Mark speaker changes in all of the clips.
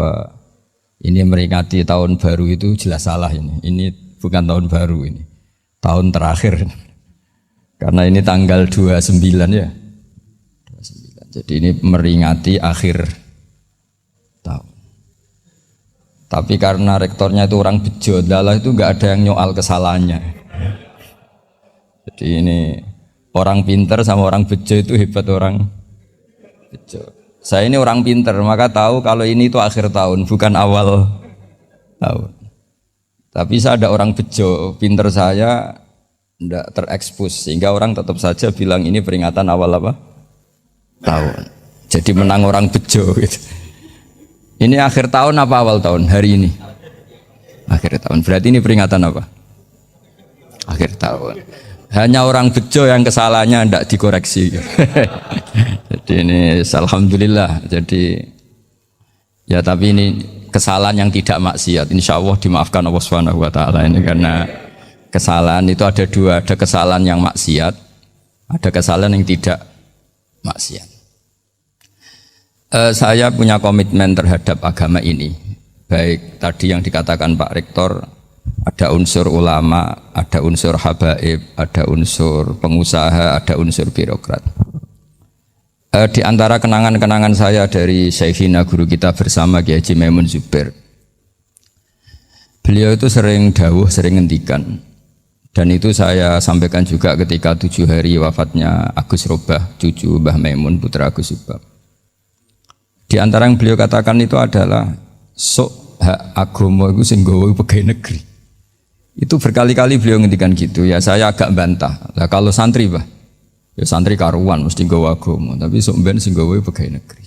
Speaker 1: bahwa ini meringati tahun baru itu jelas salah ini. Ini bukan tahun baru ini. Tahun terakhir. Karena ini tanggal 29 ya. 29. Jadi ini meringati akhir tahun. Tapi karena rektornya itu orang bejo, dalah itu enggak ada yang nyoal kesalahannya. Jadi ini orang pinter sama orang bejo itu hebat orang bejo. Saya ini orang pinter, maka tahu kalau ini itu akhir tahun, bukan awal tahun. Tapi saya ada orang bejo, pinter saya tidak terekspos, sehingga orang tetap saja bilang ini peringatan awal apa? Tahun. Jadi menang orang bejo gitu. Ini akhir tahun apa awal tahun? Hari ini akhir tahun, berarti ini peringatan apa? Akhir tahun. Hanya orang bejo yang kesalahannya tidak dikoreksi. Jadi ini alhamdulillah. Jadi ya tapi ini kesalahan yang tidak maksiat. Insya Allah dimaafkan Allah Subhanahu Wa Taala ini karena kesalahan itu ada dua, ada kesalahan yang maksiat, ada kesalahan yang tidak maksiat. Saya punya komitmen terhadap agama ini. Baik tadi yang dikatakan Pak Rektor. Ada unsur ulama, ada unsur habaib, ada unsur pengusaha, ada unsur birokrat. Di antara kenangan-kenangan saya dari Syekhina guru kita bersama Kiai Haji Maimun Zubair, beliau itu sering dawuh, sering ngendikan, dan itu saya sampaikan juga ketika 7 hari wafatnya Agus Robah, cucu Mbah Maimun, putra Agus Subah. Di antara yang beliau katakan itu adalah sok hak agama itu sing gawe pegawai negeri. Itu berkali-kali beliau ngendikan gitu ya, saya agak bantah. Lah kalau santri bah, ya santri karuan mesti gawe agama, tapi sok ben sing gawe pegawai negeri.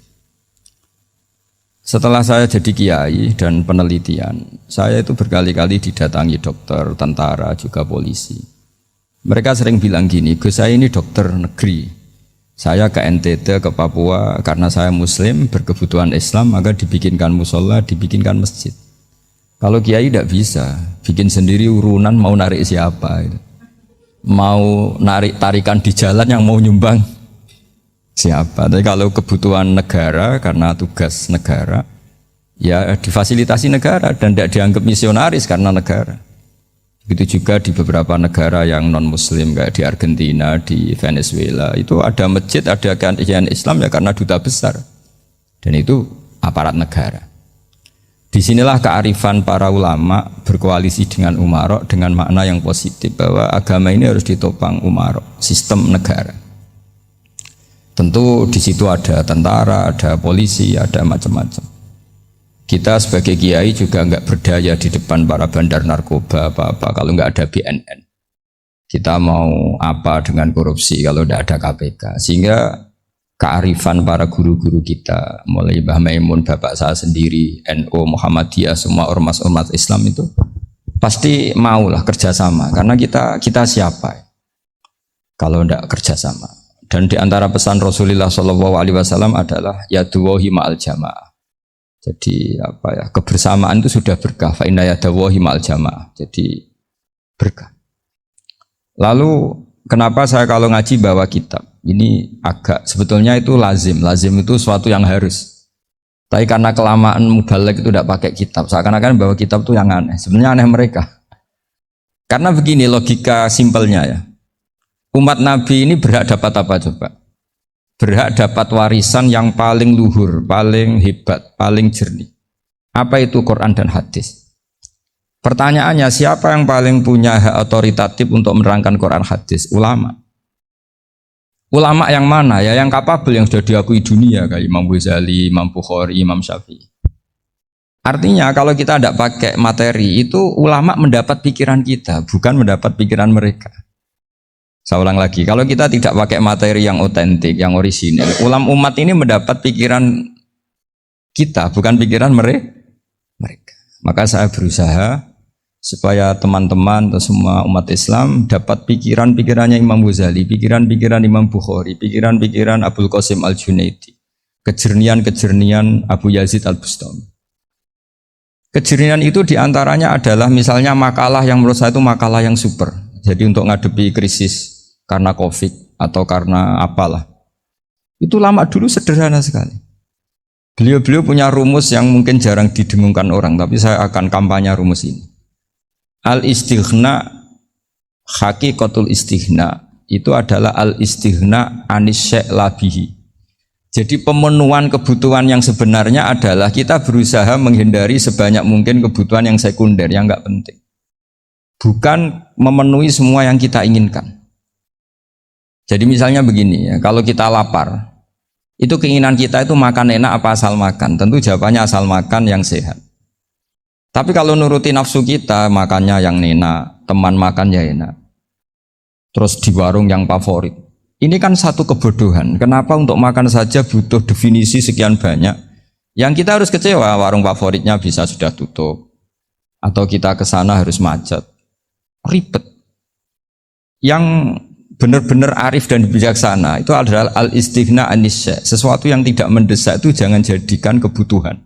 Speaker 1: Setelah saya jadi kiai dan penelitian, saya itu berkali-kali didatangi dokter, tentara, juga polisi. Mereka sering bilang gini, Gus saya ini dokter negeri. Saya ke NTT, ke Papua, karena saya muslim, berkebutuhan Islam, maka dibikinkan musola, dibikinkan masjid. Kalau kiai tidak bisa, bikin sendiri urunan mau narik siapa, gitu. Mau narik tarikan di jalan yang mau nyumbang siapa. Tapi kalau kebutuhan negara karena tugas negara, ya difasilitasi negara dan tidak dianggap misionaris karena negara. Begitu juga di beberapa negara yang non Muslim kayak di Argentina, di Venezuela itu ada masjid, ada kajian Islam ya karena duta besar dan itu aparat negara. Disinilah kearifan para ulama berkoalisi dengan umarok dengan makna yang positif bahwa agama ini harus ditopang umarok, sistem negara. Tentu di situ ada tentara, ada polisi, ada macam-macam. Kita sebagai kiai juga enggak berdaya di depan para bandar narkoba apa-apa kalau enggak ada BNN. Kita mau apa dengan korupsi kalau enggak ada KPK. Sehingga kearifan para guru-guru kita, mulai Mbah Maimun, bapak saya sendiri, NU, Muhammadiyah, semua ormas-ormas Islam itu pasti maulah kerjasama. Karena kita siapa kalau enggak kerjasama? Dan di antara pesan Rasulullah SAW adalah yaduwahi ma'al jamaah. Jadi apa ya, kebersamaan itu sudah berkah. Fa inna yadawahi ma'al jamaah. Jadi berkah. Lalu kenapa saya kalau ngaji bawa kitab? Ini agak sebetulnya itu lazim. Lazim itu suatu yang harus. Tapi karena kelamaan mubalek itu tidak pakai kitab. Seakan-akan bawa kitab itu yang aneh. Sebenarnya aneh mereka. Karena begini logika simpelnya ya. Umat Nabi ini berhak dapat apa coba? Berhak dapat warisan yang paling luhur, paling hebat, paling jernih. Apa itu Quran dan hadis? Pertanyaannya, siapa yang paling punya hak otoritatif untuk menerangkan Quran hadis? Ulama. Ulama yang mana? Ya yang kapabel, yang sudah diakui dunia kayak Imam Ghazali, Imam Bukhari, Imam Syafi'i. Artinya kalau kita tidak pakai materi itu ulama mendapat pikiran kita, bukan mendapat pikiran mereka. Saya ulang lagi, kalau kita tidak pakai materi yang otentik, yang orisinil, ulama umat ini mendapat pikiran kita, bukan pikiran mereka. Maka saya berusaha supaya teman-teman atau semua umat Islam dapat pikiran-pikirannya Imam Ghazali, pikiran-pikiran Imam Bukhari, pikiran-pikiran Abdul Qasim Al-Junaidi, kejernian-kejernian Abu Yazid Al-Bustami. Kejernian itu diantaranya adalah misalnya makalah yang menurut saya itu makalah yang super. Jadi untuk ngadepi krisis karena COVID atau karena apalah, itu lama dulu sederhana sekali. Beliau-beliau punya rumus yang mungkin jarang didengungkan orang, tapi saya akan kampanye rumus ini. Al-istighna, hakikatul istighna, itu adalah al-istighna anis syai' labihi. Jadi pemenuhan kebutuhan yang sebenarnya adalah kita berusaha menghindari sebanyak mungkin kebutuhan yang sekunder, yang enggak penting. Bukan memenuhi semua yang kita inginkan. Jadi misalnya begini ya, kalau kita lapar, itu keinginan kita itu makan enak apa asal makan? Tentu jawabannya asal makan yang sehat. Tapi kalau nuruti nafsu kita, makannya yang enak, teman makan ya enak. Terus di warung yang favorit. Ini kan satu kebodohan. Kenapa untuk makan saja butuh definisi sekian banyak? Yang kita harus kecewa, warung favoritnya bisa sudah tutup. Atau kita ke sana harus macet. Ribet. Yang benar-benar arif dan bijaksana itu adalah al-istighna anisya. Sesuatu yang tidak mendesak itu jangan jadikan kebutuhan.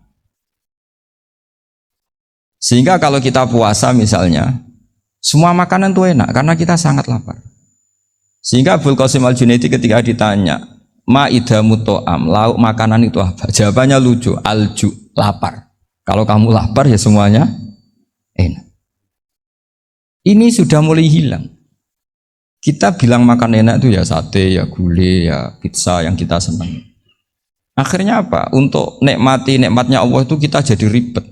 Speaker 1: Sehingga kalau kita puasa misalnya, semua makanan itu enak karena kita sangat lapar. Sehingga Abul Qasim Al-Junaidi ketika ditanya, ma'idamu to'am, lauk makanan itu apa? Jawabannya lucu, alju, lapar. Kalau kamu lapar ya semuanya enak. Ini sudah mulai hilang. Kita bilang makan enak itu ya sate, ya gulai, ya pizza yang kita senang. Akhirnya apa? Untuk nikmati nikmatnya Allah itu kita jadi ribet.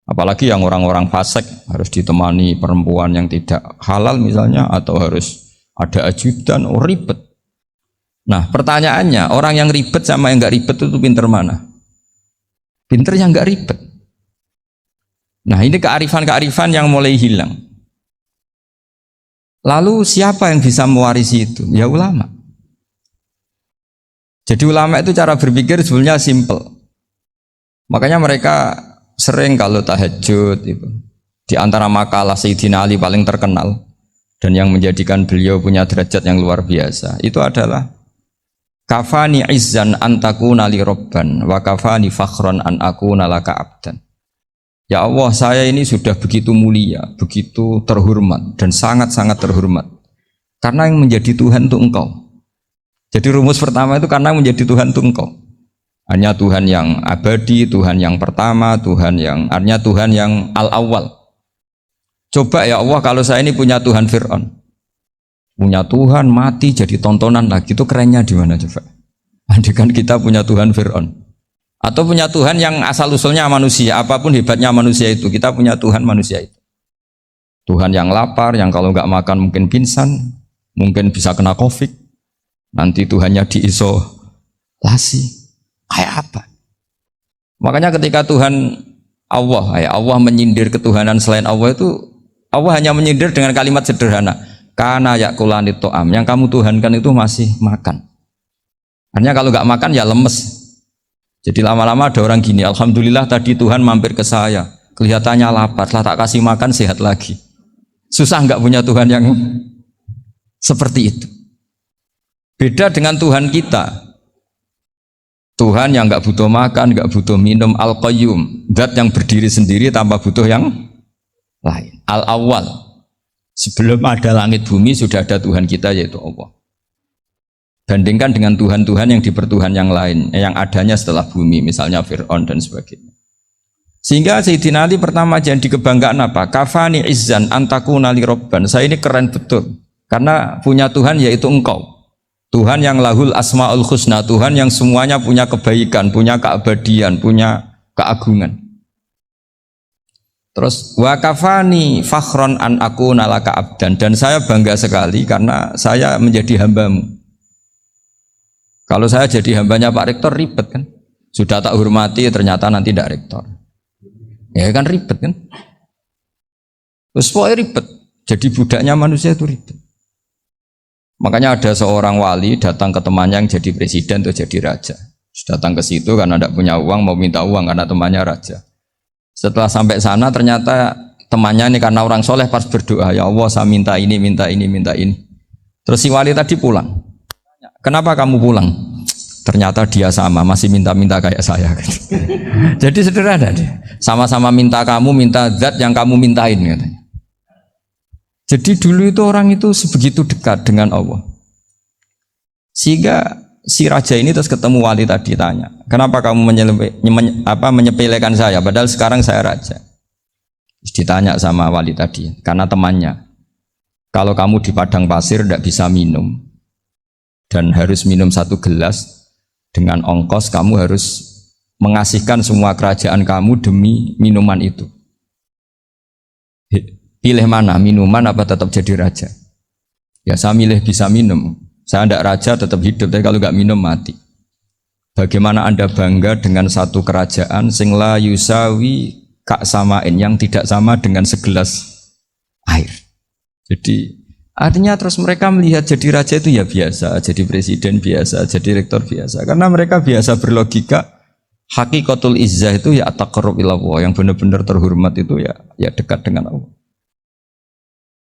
Speaker 1: Apalagi yang orang-orang fasik harus ditemani perempuan yang tidak halal misalnya, atau harus ada ajudan, ribet. Nah pertanyaannya, orang yang ribet sama yang nggak ribet itu pinter mana? Pinter yang nggak ribet. Nah ini kearifan-kearifan yang mulai hilang. Lalu siapa yang bisa mewarisi itu? Ya ulama. Jadi ulama itu cara berpikir sebenarnya simple. Makanya mereka sering kalau tahajud itu, di antara makalah Sayyidina Ali paling terkenal dan yang menjadikan beliau punya derajat yang luar biasa itu adalah kafani izzan antakuna li robban wa kafani fakhron an akuna laka abdan. Ya Allah, saya ini sudah begitu mulia, begitu terhormat dan sangat-sangat terhormat karena yang menjadi Tuhan itu Engkau. Jadi rumus pertama itu karena menjadi Tuhan itu Engkau. Hanya Tuhan yang abadi, Tuhan yang pertama, artinya Tuhan yang al-awwal. Coba ya Allah, kalau saya ini punya Tuhan Fir'aun, punya Tuhan mati jadi tontonan lagi, itu kerennya di mana coba? Andaikan kita punya Tuhan Fir'aun, atau punya Tuhan yang asal usulnya manusia, apapun hebatnya manusia itu, kita punya Tuhan manusia itu. Tuhan yang lapar, yang kalau nggak makan mungkin pingsan, mungkin bisa kena COVID, nanti Tuhannya diisolasi, kayak apa? Makanya ketika Tuhan Allah menyindir ketuhanan selain Allah itu, Allah hanya menyindir dengan kalimat sederhana, karena yakulanit to'am, yang kamu tuhankan itu masih makan. Hanya kalau nggak makan ya lemes. Jadi lama-lama ada orang gini, alhamdulillah tadi Tuhan mampir ke saya, kelihatannya lapar, setelah tak kasih makan sehat lagi. Susah nggak punya Tuhan yang seperti itu. Beda dengan Tuhan kita, Tuhan yang nggak butuh makan, nggak butuh minum, al-qayyum, zat yang berdiri sendiri tanpa butuh yang lain, al-awwal. Sebelum ada langit bumi sudah ada Tuhan kita yaitu Allah. Bandingkan dengan Tuhan-Tuhan yang dipertuhan yang lain, yang adanya setelah bumi, misalnya Fir'aun dan sebagainya. Sehingga Sayyidina Ali pertama jadi kebanggaan apa? Kafani izzan antakuna li robban. Saya ini keren betul, karena punya Tuhan yaitu Engkau. Tuhan yang lahul asma'ul husna, Tuhan yang semuanya punya kebaikan, punya keabadian, punya keagungan. Terus wa kafani fakhron an akuna laka abdan, dan saya bangga sekali karena saya menjadi hambamu. Kalau saya jadi hambanya Pak Rektor ribet kan, sudah tak hormati ternyata nanti tidak rektor, ya kan ribet kan. Terus pokoknya ribet, jadi budaknya manusia itu ribet. Makanya ada seorang wali datang ke temannya yang jadi presiden atau jadi raja. Datang ke situ karena tidak punya uang, mau minta uang karena temannya raja. Setelah sampai sana ternyata temannya ini karena orang soleh pas berdoa, ya Allah saya minta ini, minta ini, minta ini. Terus si wali tadi pulang. Kenapa kamu pulang? Ternyata dia sama, masih minta-minta kayak saya. Jadi sederhana deh. Sama-sama minta kamu, minta zat yang kamu mintain katanya. Jadi dulu itu orang itu sebegitu dekat dengan Allah. Sehingga si raja ini terus ketemu wali tadi, tanya, kenapa kamu menyepelekan saya padahal sekarang saya raja. Terus ditanya sama wali tadi, karena temannya, kalau kamu di padang pasir tidak bisa minum dan harus minum 1 gelas, dengan ongkos kamu harus mengasihkan semua kerajaan kamu demi minuman itu. Pilih mana, minuman apa tetap jadi raja? Ya saya milih bisa minum. Saya tidak raja tetap hidup, tapi kalau nggak minum mati. Bagaimana Anda bangga dengan satu kerajaan sing la yusawi kak samain, yang tidak sama dengan segelas air. Jadi artinya terus mereka melihat jadi raja itu ya biasa, jadi presiden biasa, jadi rektor biasa. Karena mereka biasa berlogika hakikatul izzah itu ya taqarrub ila Allah, yang benar-benar terhormat itu ya dekat dengan Allah.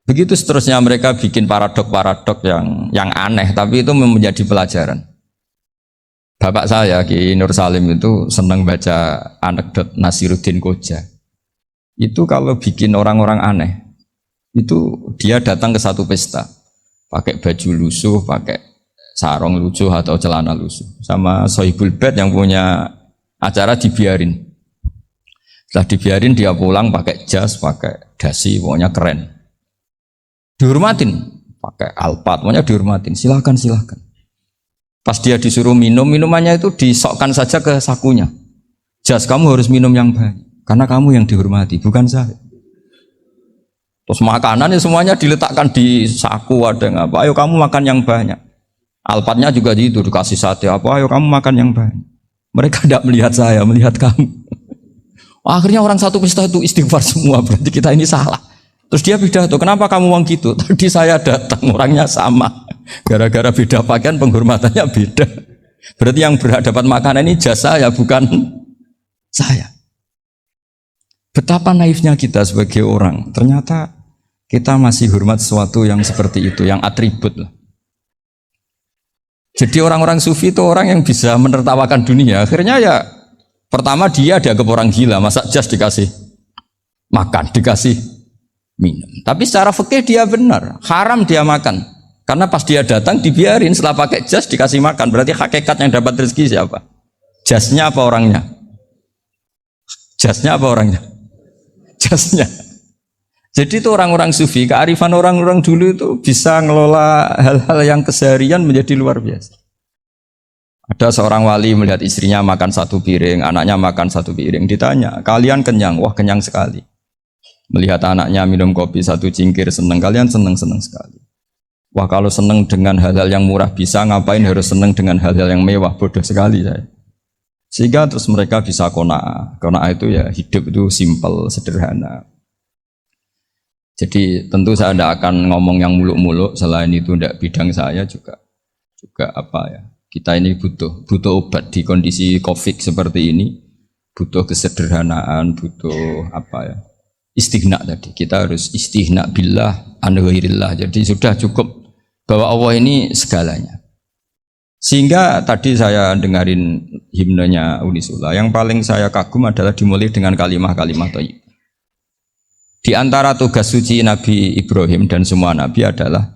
Speaker 1: Begitu seterusnya mereka bikin paradok-paradok yang aneh, tapi itu menjadi pelajaran. Bapak saya Ki Nur Salim itu senang baca anekdot Nasiruddin Koja. Itu kalau bikin orang-orang aneh, itu dia datang ke satu pesta, pakai baju lusuh, pakai sarung lusuh atau celana lusuh, sama Sohibul Bait yang punya acara dibiarin. Setelah dibiarin dia pulang pakai jas, pakai dasi, pokoknya keren. Dihormatin, pakai alpat, pokoknya dihormatin. Silakan. Pas dia disuruh minum, minumannya itu disokkan saja ke sakunya. Jas, kamu harus minum yang banyak, karena kamu yang dihormati, bukan saya. Terus makanannya semuanya diletakkan di saku, ada yang apa? Ayo kamu makan yang banyak. Alpatnya juga gitu, dikasih sate apa? Ayo kamu makan yang banyak. Mereka tidak melihat saya, melihat kamu. Akhirnya orang satu pesta itu istighfar semua, berarti kita ini salah. Terus dia pidato, kenapa kamu uang gitu? Tadi saya datang, orangnya sama. Gara-gara beda pakaian, penghormatannya beda. Berarti yang berhak dapat makanan ini jasa ya, bukan saya. Betapa naifnya kita sebagai orang. Ternyata kita masih hormat sesuatu yang seperti itu, yang atribut lah. Jadi orang-orang sufi itu orang yang bisa menertawakan dunia. Akhirnya ya, pertama dia dianggap orang gila, masa jas dikasih makan, dikasih minum. Tapi secara fikih dia benar, haram dia makan. Karena pas dia datang dibiarin, setelah pakai jas dikasih makan. Berarti hakikat yang dapat rezeki siapa? Jasnya apa orangnya? Jasnya apa orangnya? Jasnya. Jadi itu orang-orang sufi, kearifan orang-orang dulu itu bisa ngelola hal-hal yang keseharian menjadi luar biasa. Ada seorang wali melihat istrinya makan 1 piring, anaknya makan 1 piring. Ditanya, kalian kenyang? Wah, kenyang sekali. Melihat anaknya minum kopi 1 cingkir, senang. Kalian senang sekali. Wah, kalau senang dengan hal-hal yang murah bisa, ngapain harus senang dengan hal-hal yang mewah? Bodoh sekali saya. Sehingga terus mereka bisa qanaah. Qanaah itu ya hidup itu simpel, sederhana. Jadi tentu saya tidak akan ngomong yang muluk-muluk, selain itu tidak bidang saya juga apa ya. Kita ini butuh obat di kondisi Covid seperti ini, butuh kesederhanaan, butuh apa ya, istighna tadi. Kita harus istighna billah an ghairillah. Jadi sudah cukup bahwa Allah ini segalanya. Sehingga tadi saya dengarin himnenya Unisula, yang paling saya kagum adalah dimulai dengan kalimat-kalimat thayyibah. Di antara tugas suci Nabi Ibrahim dan semua nabi adalah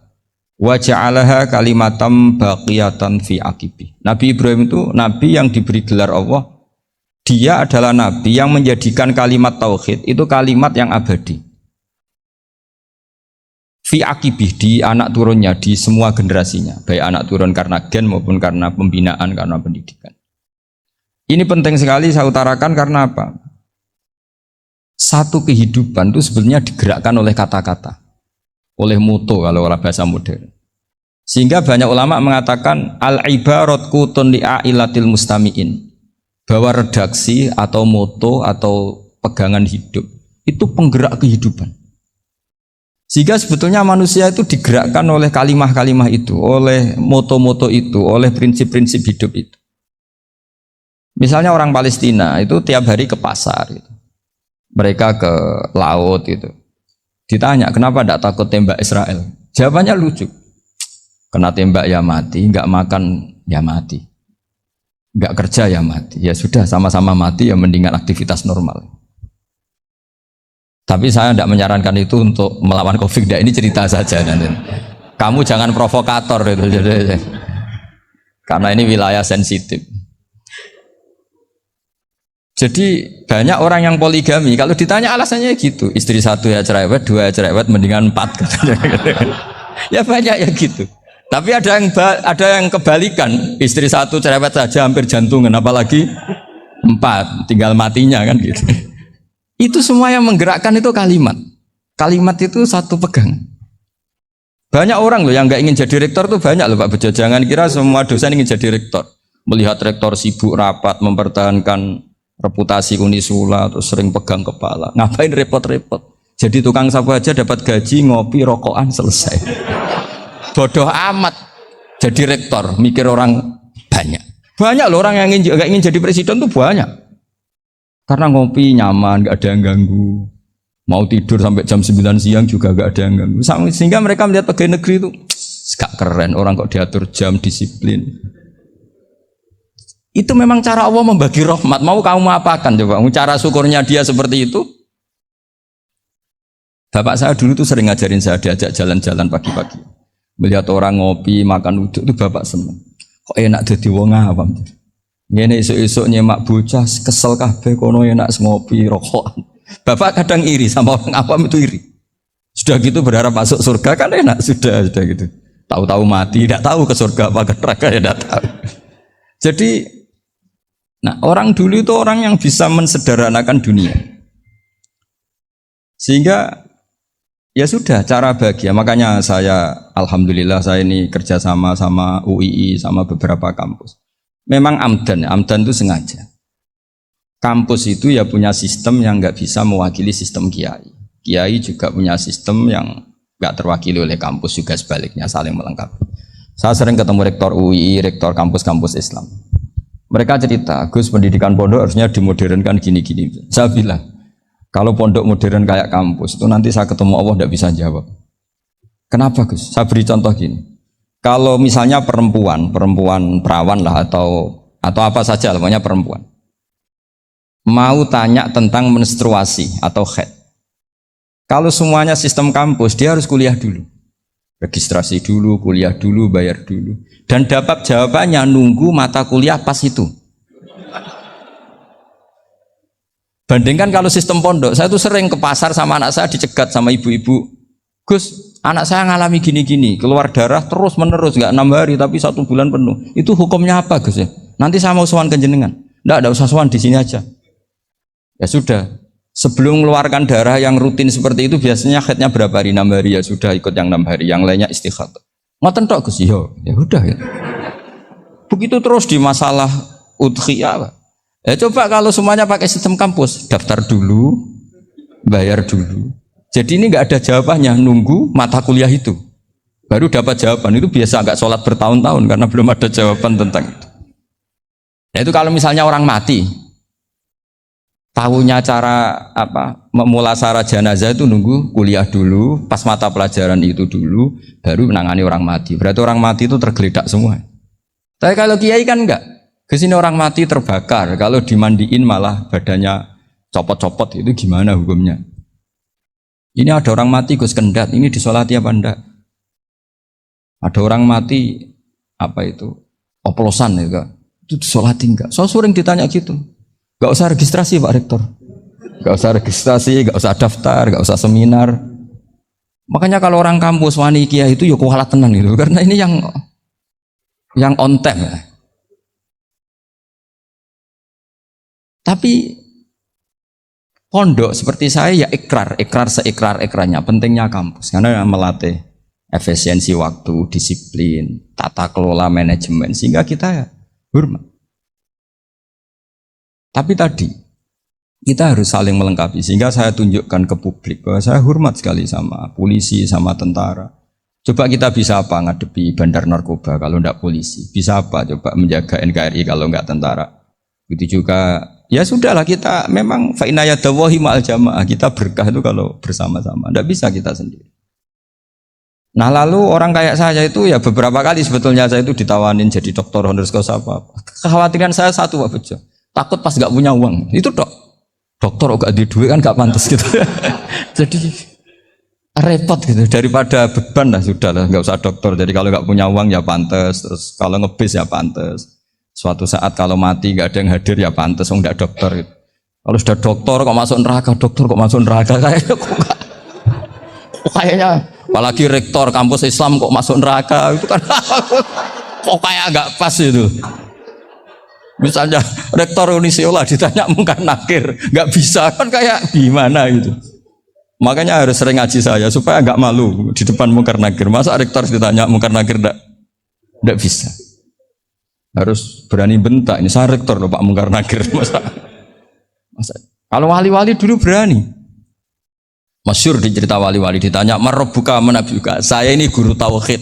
Speaker 1: wa ja'alaha kalimatam baqiyatan fi aqibi. Nabi Ibrahim itu nabi yang diberi gelar Allah. Dia adalah nabi yang menjadikan kalimat tauhid itu kalimat yang abadi. Fi aqibi, di anak turunnya, di semua generasinya, baik anak turun karena gen maupun karena pembinaan, karena pendidikan. Ini penting sekali saya utarakan karena apa? Satu kehidupan itu sebenarnya digerakkan oleh kata-kata, oleh moto kalau orang bahasa modern. Sehingga banyak ulama mengatakan al-ibarat kutun li'ailatil mustami'in, bahwa redaksi atau moto atau pegangan hidup itu penggerak kehidupan. Sehingga sebetulnya manusia itu digerakkan oleh kalimah-kalimah itu, oleh moto-moto itu, oleh prinsip-prinsip hidup itu. Misalnya orang Palestina itu tiap hari ke pasar gitu. Mereka ke laut gitu. Ditanya, kenapa tidak takut tembak Israel? Jawabannya lucu. Kena tembak ya mati, enggak makan ya mati. Enggak kerja ya mati. Ya sudah, sama-sama mati ya mendingan aktivitas normal. Tapi saya tidak menyarankan itu untuk melawan COVID. Ini cerita saja nanti. Kamu jangan provokator itu. Karena ini wilayah sensitif. Jadi banyak orang yang poligami, kalau ditanya alasannya gitu, istri satu ya cerewet, dua ya cerewet, mendingan 4 katanya. Ya banyak ya gitu. Tapi ada yang kebalikan, istri satu cerewet saja hampir jantungan, apalagi 4, tinggal matinya kan gitu. Itu semua yang menggerakkan itu kalimat. Kalimat itu satu pegang. Banyak orang loh yang nggak ingin jadi rektor tuh banyak loh Pak Bejo. Jangan kira semua dosen ingin jadi rektor. Melihat rektor sibuk rapat mempertahankan reputasi Unisula terus sering pegang kepala. Ngapain repot-repot? Jadi tukang sapu aja dapat gaji, ngopi, rokokan selesai. Bodoh amat jadi rektor, mikir orang banyak. Banyak loh orang yang nggak ingin jadi presiden tuh banyak. Karena ngopi nyaman, nggak ada yang ganggu. Mau tidur sampai jam 9 siang juga nggak ada yang ganggu. Sehingga mereka melihat pegawai negeri itu gak keren, orang kok diatur jam, disiplin. Itu memang cara Allah membagi rahmat. Mau kamu apakan coba? Cara syukurnya dia seperti itu. Bapak saya dulu tuh sering ngajarin saya, diajak jalan-jalan pagi-pagi. Melihat orang ngopi, makan uduk itu bapak seneng. Kok enak jadi wong awam. Ngene esuk-esuk nyemak bocah kesel kabeh kono enak ngopi rokokan. Bapak kadang iri sama orang awam itu iri. Sudah gitu berharap masuk surga kan enak sudah gitu. Tahu-tahu mati, tidak tahu ke surga apa ke neraka ya tidak tahu. Jadi nah, orang dulu itu orang yang bisa mensederhanakan dunia. Sehingga ya sudah cara bahagia. Makanya saya alhamdulillah saya ini kerjasama sama UII sama beberapa kampus. Memang amdan itu sengaja. Kampus itu ya punya sistem yang nggak bisa mewakili sistem kiai. Kiai juga punya sistem yang nggak terwakili oleh kampus juga sebaliknya saling melengkapi. Saya sering ketemu rektor UII, rektor kampus-kampus Islam. Mereka cerita, Gus pendidikan pondok harusnya dimodernkan gini-gini. Saya bilang, kalau pondok modern kayak kampus itu nanti saya ketemu Allah tidak bisa jawab. Kenapa Gus? Saya beri contoh gini. Kalau misalnya perempuan perawan lah atau apa saja, pokoknya perempuan, mau tanya tentang menstruasi atau haid. Kalau semuanya sistem kampus, dia harus kuliah dulu. Registrasi dulu, kuliah dulu, bayar dulu. Dan dapat jawabannya nunggu mata kuliah pas itu. Bandingkan kalau sistem pondok, saya tuh sering ke pasar sama anak saya dicegat sama ibu-ibu. Gus, anak saya ngalami gini-gini, keluar darah terus menerus, nggak 6 hari tapi 1 bulan penuh. Itu hukumnya apa Gus ya? Nanti saya mau sowan ke jenengan. Nggak usah sowan di sini aja. Ya sudah. Sebelum mengeluarkan darah yang rutin seperti itu biasanya haidnya berapa hari? 6 hari ya sudah ikut yang 6 hari, yang lainnya istighatsah. Ngoten tok Gus, ya udah ya. Begitu terus di masalah udhiyah. Ya coba kalau semuanya pakai sistem kampus, daftar dulu, bayar dulu. Jadi ini nggak ada jawabannya, nunggu mata kuliah itu. Baru dapat jawaban, itu biasa nggak sholat bertahun-tahun karena belum ada jawaban tentang itu. Ya itu kalau misalnya orang mati, tahunya cara memulasara jenazah itu nunggu kuliah dulu, pas mata pelajaran itu dulu, baru menangani orang mati. Berarti orang mati itu tergeledak semua. Tapi kalau kiai kan enggak. Kesini orang mati terbakar, kalau dimandiin malah badannya copot-copot, itu gimana hukumnya? Ini ada orang mati Gus Kendat, ini disolati apa enggak? Ada orang mati oplosan ya, itu disolati enggak? So sering ditanya gitu. Gak usah registrasi Pak Rektor, gak usah registrasi, gak usah daftar, gak usah seminar. Makanya kalau orang kampus wani kiai itu ya kualat tenan gitu, karena ini yang on time ya. Tapi pondok seperti saya ya ikrar seikrar-ikrarnya pentingnya kampus karena melatih efisiensi waktu, disiplin, tata kelola manajemen sehingga kita ya hormat. Tapi tadi kita harus saling melengkapi sehingga saya tunjukkan ke publik bahwa saya hormat sekali sama polisi, sama tentara. Coba kita bisa apa ngadepi bandar narkoba kalau enggak polisi? Bisa apa coba menjaga NKRI kalau enggak tentara? Begitu juga ya sudahlah kita memang fa inna yadallahi ma'al jamaah, kita berkah itu kalau bersama-sama. Enggak bisa kita sendiri. Nah lalu orang kayak saya itu ya beberapa kali sebetulnya saya itu ditawanin jadi doktor honoris causa apa. Kekhawatiran saya satu Pak Bejo. Takut pas gak punya uang, itu dokter gak di duit kan gak pantas gitu. repot gitu, daripada beban lah sudah lah, nggak usah dokter. Jadi kalau nggak punya uang ya pantes, terus kalau ngebis ya pantes. Suatu saat kalau mati nggak ada yang hadir ya pantes, nggak dokter gitu. Kalau sudah dokter kok masuk neraka, dokter kok masuk neraka kayaknya apalagi rektor kampus Islam kok masuk neraka itu kan kok kayak nggak pas itu. Misalnya rektor Unisiola ditanya mungkar nakir, nggak bisa kan kayak gimana gitu. Makanya harus sering ngaji saya supaya nggak malu di depan mungkar nakir. Masa rektor ditanya mungkar nakir nggak bisa. Harus berani bentak. Ini saya rektor loh Pak mungkar nakir. Masa kalau wali-wali dulu berani. Masyhur di cerita wali-wali ditanya marabbuka manabuka. Saya ini guru tauhid.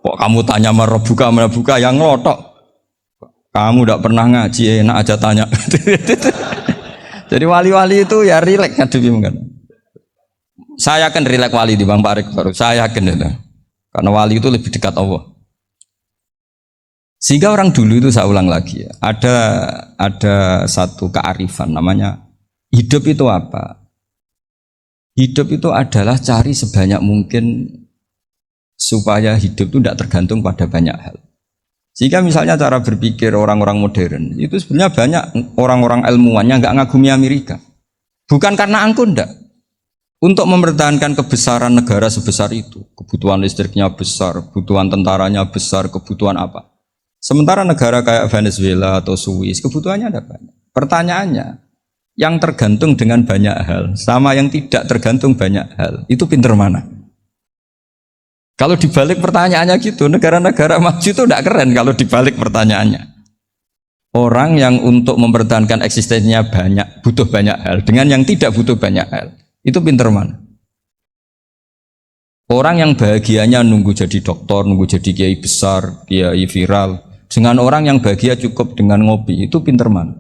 Speaker 1: Kok kamu tanya marabbuka manabuka yang ngelotok? Kamu tidak pernah ngaji, enak aja tanya. Jadi wali-wali itu ya rileks ngadepi mungkin. Saya akan rileks wali di Bang Pak Rektor. Saya yakin itu. Karena wali itu lebih dekat Allah. Sehingga orang dulu itu saya ulang lagi ya, ada satu kearifan namanya hidup itu apa? Hidup itu adalah cari sebanyak mungkin supaya hidup itu tidak tergantung pada banyak hal. Sehingga misalnya cara berpikir orang-orang modern itu sebenarnya banyak orang-orang ilmuwan yang nggak ngagumi Amerika. Bukan karena angkuh ndak. Untuk mempertahankan kebesaran negara sebesar itu, kebutuhan listriknya besar, kebutuhan tentaranya besar, kebutuhan apa? Sementara negara kayak Venezuela atau Swiss kebutuhannya ada banyak. Pertanyaannya, yang tergantung dengan banyak hal sama yang tidak tergantung banyak hal, itu pinter mana? Kalau dibalik pertanyaannya gitu, negara-negara maju itu tidak keren kalau dibalik pertanyaannya. Orang yang untuk mempertahankan eksistensinya banyak, butuh banyak hal, dengan yang tidak butuh banyak hal, itu pinter mana? Orang yang bahagianya nunggu jadi dokter, nunggu jadi kiai besar, kiai viral, dengan orang yang bahagia cukup dengan ngopi, itu pinter mana?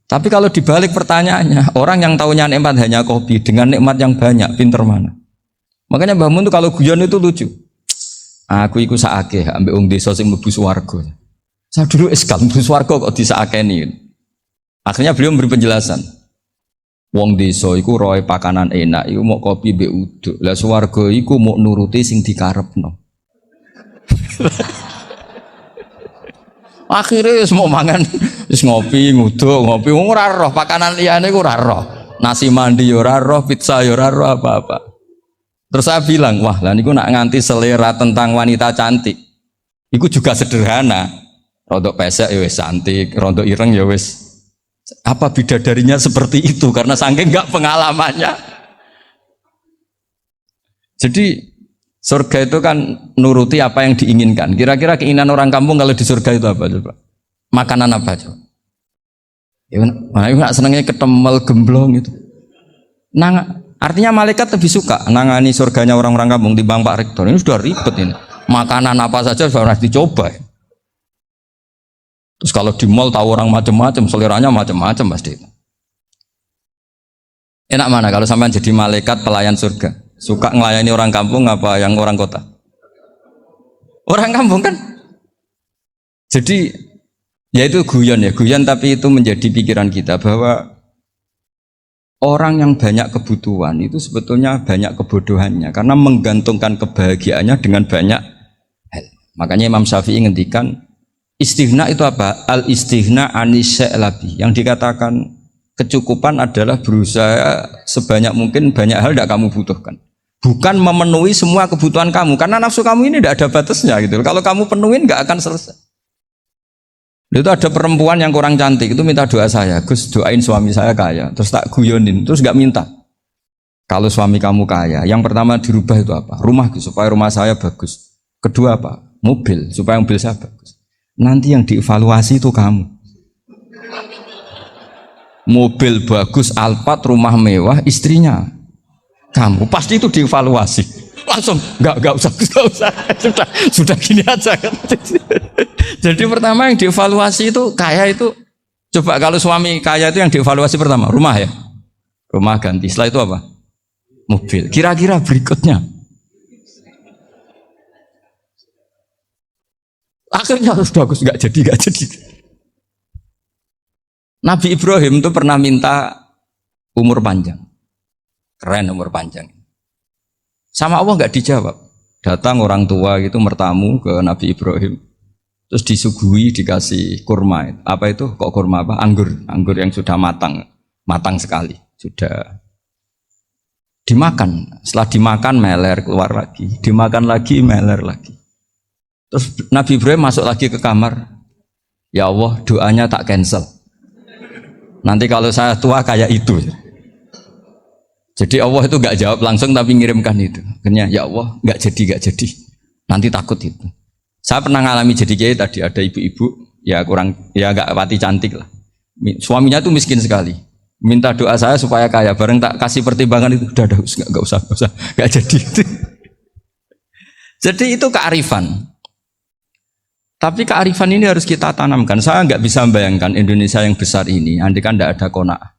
Speaker 1: Tapi kalau dibalik pertanyaannya, orang yang tahunya nikmat hanya kopi, dengan nikmat yang banyak, pinter mana? Makanya Mbah Mun tuh kalau guyon itu lucu. Aku iku sakake ambek wong desa sing mlebu swarga. Saya dulu eskal mlebu swarga kok disakeni. Akhirnya beliau memberi penjelasan. Wong desa iku roe pakanan enak, iku mau kopi mbek uduk. Lah swarga iku mau nuruti sing dikarepno. Akhirnya wis mau mangan, wis ngopi, nguduk, ngopi ora roh pakanan liyane ku ora roh. Nasi mandi yo ora roh, pizza yo ora roh apa-apa. Terus saya bilang, wah lah niku nak nganti selera tentang wanita cantik. Iku juga sederhana. Rodok pesek ya wis cantik, rodok ireng ya wis. Apa bidadarinya seperti itu karena saking enggak pengalamannya. Jadi surga itu kan nuruti apa yang diinginkan. Kira-kira keinginan orang kampung kalau di surga itu apa coba? Makanan apa coba? Ya, nak senengnya ketemel gemblong itu. Artinya malaikat lebih suka nangani surganya orang-orang kampung di Bang Pak Rektor. Ini sudah ribet ini. Makanan apa saja sudah harus dicoba. Terus kalau di mall tahu orang macam-macam, seleranya macam-macam pasti. Enak mana kalau sampai jadi malaikat pelayan surga? Suka ngelayani orang kampung apa yang orang kota? Orang kampung kan? Jadi ya itu guyon ya, guyon tapi itu menjadi pikiran kita bahwa orang yang banyak kebutuhan itu sebetulnya banyak kebodohannya karena menggantungkan kebahagiaannya dengan banyak hal. Makanya Imam Syafi'i ngendikan istighna itu apa? Al istighna anis sya'labi. Yang dikatakan kecukupan adalah berusaha sebanyak mungkin banyak hal tidak kamu butuhkan. Bukan memenuhi semua kebutuhan kamu karena nafsu kamu ini tidak ada batasnya gitu. Kalau kamu penuhin nggak akan selesai. Itu ada perempuan yang kurang cantik itu minta doa saya, Gus doain suami saya kaya, terus tak guyonin, terus nggak minta. Kalau suami kamu kaya, yang pertama dirubah itu apa? Rumah supaya rumah saya bagus. Kedua apa? Mobil supaya mobil saya bagus. Nanti yang dievaluasi itu kamu. Mobil bagus, Alphard, rumah mewah, istrinya kamu. Pasti itu dievaluasi. Langsung nggak usah sudah gini aja kan. Jadi pertama yang dievaluasi itu kaya itu coba kalau suami kaya itu yang dievaluasi pertama rumah ya, rumah ganti. Setelah itu apa? Mobil. Kira-kira berikutnya akhirnya harus bagus nggak jadi. Nabi Ibrahim itu pernah minta umur panjang. Keren umur panjang. Sama Allah nggak dijawab. Datang orang tua gitu mertamu ke Nabi Ibrahim. Terus disuguhi dikasih kurma. Apa itu? Kok kurma apa? Anggur. Anggur yang sudah matang. Matang sekali. Sudah dimakan. Setelah dimakan meler keluar lagi. Dimakan lagi meler lagi. Terus Nabi Ibrahim masuk lagi ke kamar. Ya Allah, doanya tak cancel. Nanti kalau saya tua kayak itu. Jadi Allah itu nggak jawab langsung tapi ngirimkan itu. Akhirnya ya Allah nggak jadi. Nanti takut itu. Saya pernah ngalami jadi kiai tadi ada ibu-ibu ya kurang ya nggak pati cantik lah. Suaminya tuh miskin sekali. Minta doa saya supaya kaya. Bareng tak kasih pertimbangan itu udah nggak usah nggak jadi itu. Jadi itu kearifan. Tapi kearifan ini harus kita tanamkan. Saya nggak bisa membayangkan Indonesia yang besar ini. Andai kan tidak ada qanaah.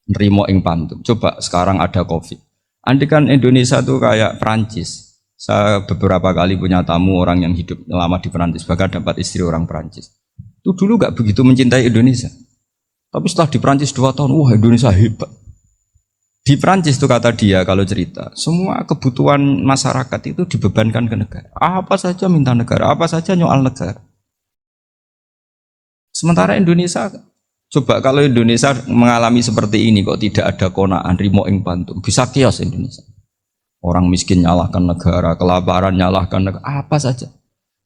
Speaker 1: Nerimo ing pantum. Coba sekarang ada Covid. Andai kan Indonesia tuh kayak Perancis. Saya beberapa kali punya tamu orang yang hidup lama di Perancis, bahkan dapat istri orang Perancis. Itu dulu gak begitu mencintai Indonesia. Tapi setelah di Perancis 2 tahun, wah Indonesia hebat. Di Perancis tuh kata dia kalau cerita, semua kebutuhan masyarakat itu dibebankan ke negara. Apa saja minta negara, apa saja nyoal negara. Sementara Indonesia coba kalau Indonesia mengalami seperti ini kok tidak ada qanaah rimo ing pantum, bisa kios Indonesia. Orang miskin nyalahkan negara, kelaparan nyalahkan negara, apa saja.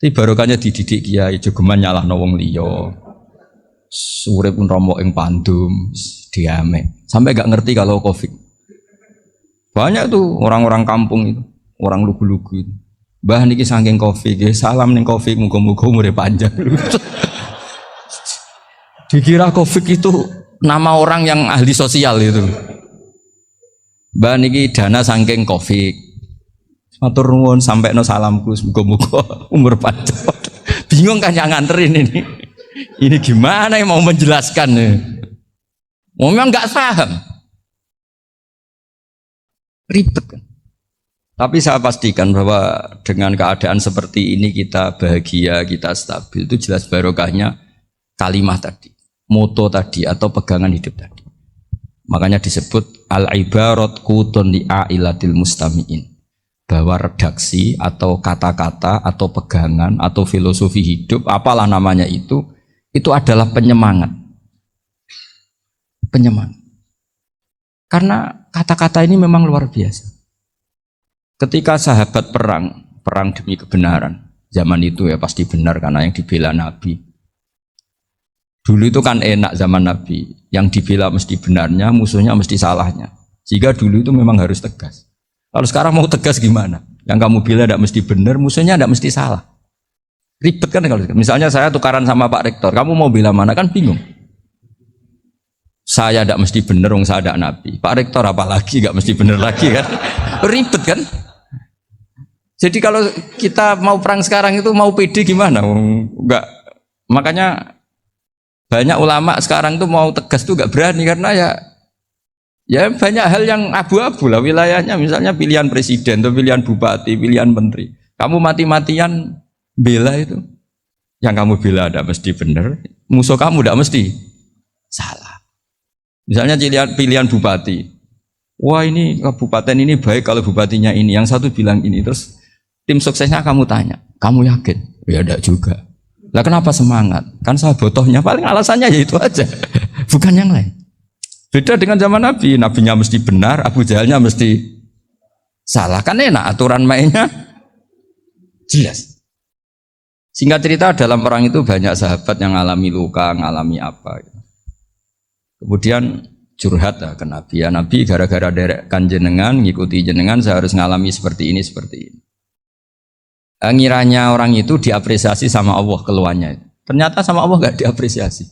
Speaker 1: Tapi barokahnya dididik kiai jogeman nyalahno wong liya. Urip pun romo ing pandum, diame. Sampai gak ngerti kalau Covid. Banyak tuh orang-orang kampung itu, orang lugu-lugu itu. Mbah niki saking Covid, salam ning Covid muga-muga umure panjang. Dikira Covid itu nama orang yang ahli sosial itu. Mbak niki dana saking Covid. Matur nuwun sampai no salamku muga-muga umur panjang. Bingung kan yang nganterin ini. Ini gimana yang mau menjelaskan nih? Memang nggak paham. Ribet kan. Tapi saya pastikan bahwa dengan keadaan seperti ini kita bahagia, kita stabil itu jelas barokahnya kalimat tadi. Moto tadi atau pegangan hidup tadi. Makanya disebut al-ibarat qutun li'ailatil mustami'in. Bahwa redaksi atau kata-kata atau pegangan atau filosofi hidup, apalah namanya itu adalah penyemangat. Penyemangat. Karena kata-kata ini memang luar biasa. Ketika sahabat perang demi kebenaran, zaman itu ya pasti benar karena yang dibela Nabi. Dulu itu kan enak zaman Nabi, yang dibela mesti benarnya, musuhnya mesti salahnya. Jika dulu itu memang harus tegas. Kalau sekarang mau tegas gimana? Yang kamu bela tidak mesti benar, musuhnya tidak mesti salah. Ribet kan kalau misalnya saya tukaran sama Pak Rektor, kamu mau bela mana kan bingung. Saya tidak mesti benar, saya tidak Nabi. Pak Rektor apalagi nggak mesti benar lagi kan? Ribet kan? Jadi kalau kita mau perang sekarang itu mau pede gimana? Enggak. Makanya banyak ulama sekarang tuh mau tegas tuh gak berani karena ya banyak hal yang abu-abu lah wilayahnya, misalnya pilihan presiden atau pilihan bupati, pilihan menteri. Kamu mati-matian bela itu, yang kamu bela tidak mesti benar, musuh kamu tidak mesti salah. Misalnya pilihan bupati, wah ini kabupaten ini baik kalau bupatinya ini, yang satu bilang ini, terus tim suksesnya kamu tanya, kamu yakin? Ya tidak juga. Lah kenapa semangat? Kan saya botohnya paling alasannya ya itu aja, bukan yang lain. Beda dengan zaman Nabi, Nabinya mesti benar, Abu Jahalnya mesti salah. Kan enak aturan mainnya jelas. Singkat cerita dalam perang itu banyak sahabat yang ngalami luka, ngalami apa. Kemudian curhat ke Nabi, ya Nabi gara-gara derekkan jenengan, ngikuti jenengan saya harus ngalami seperti ini, seperti ini. Ngiranya orang itu diapresiasi sama Allah keluarnya. Ternyata sama Allah gak diapresiasi.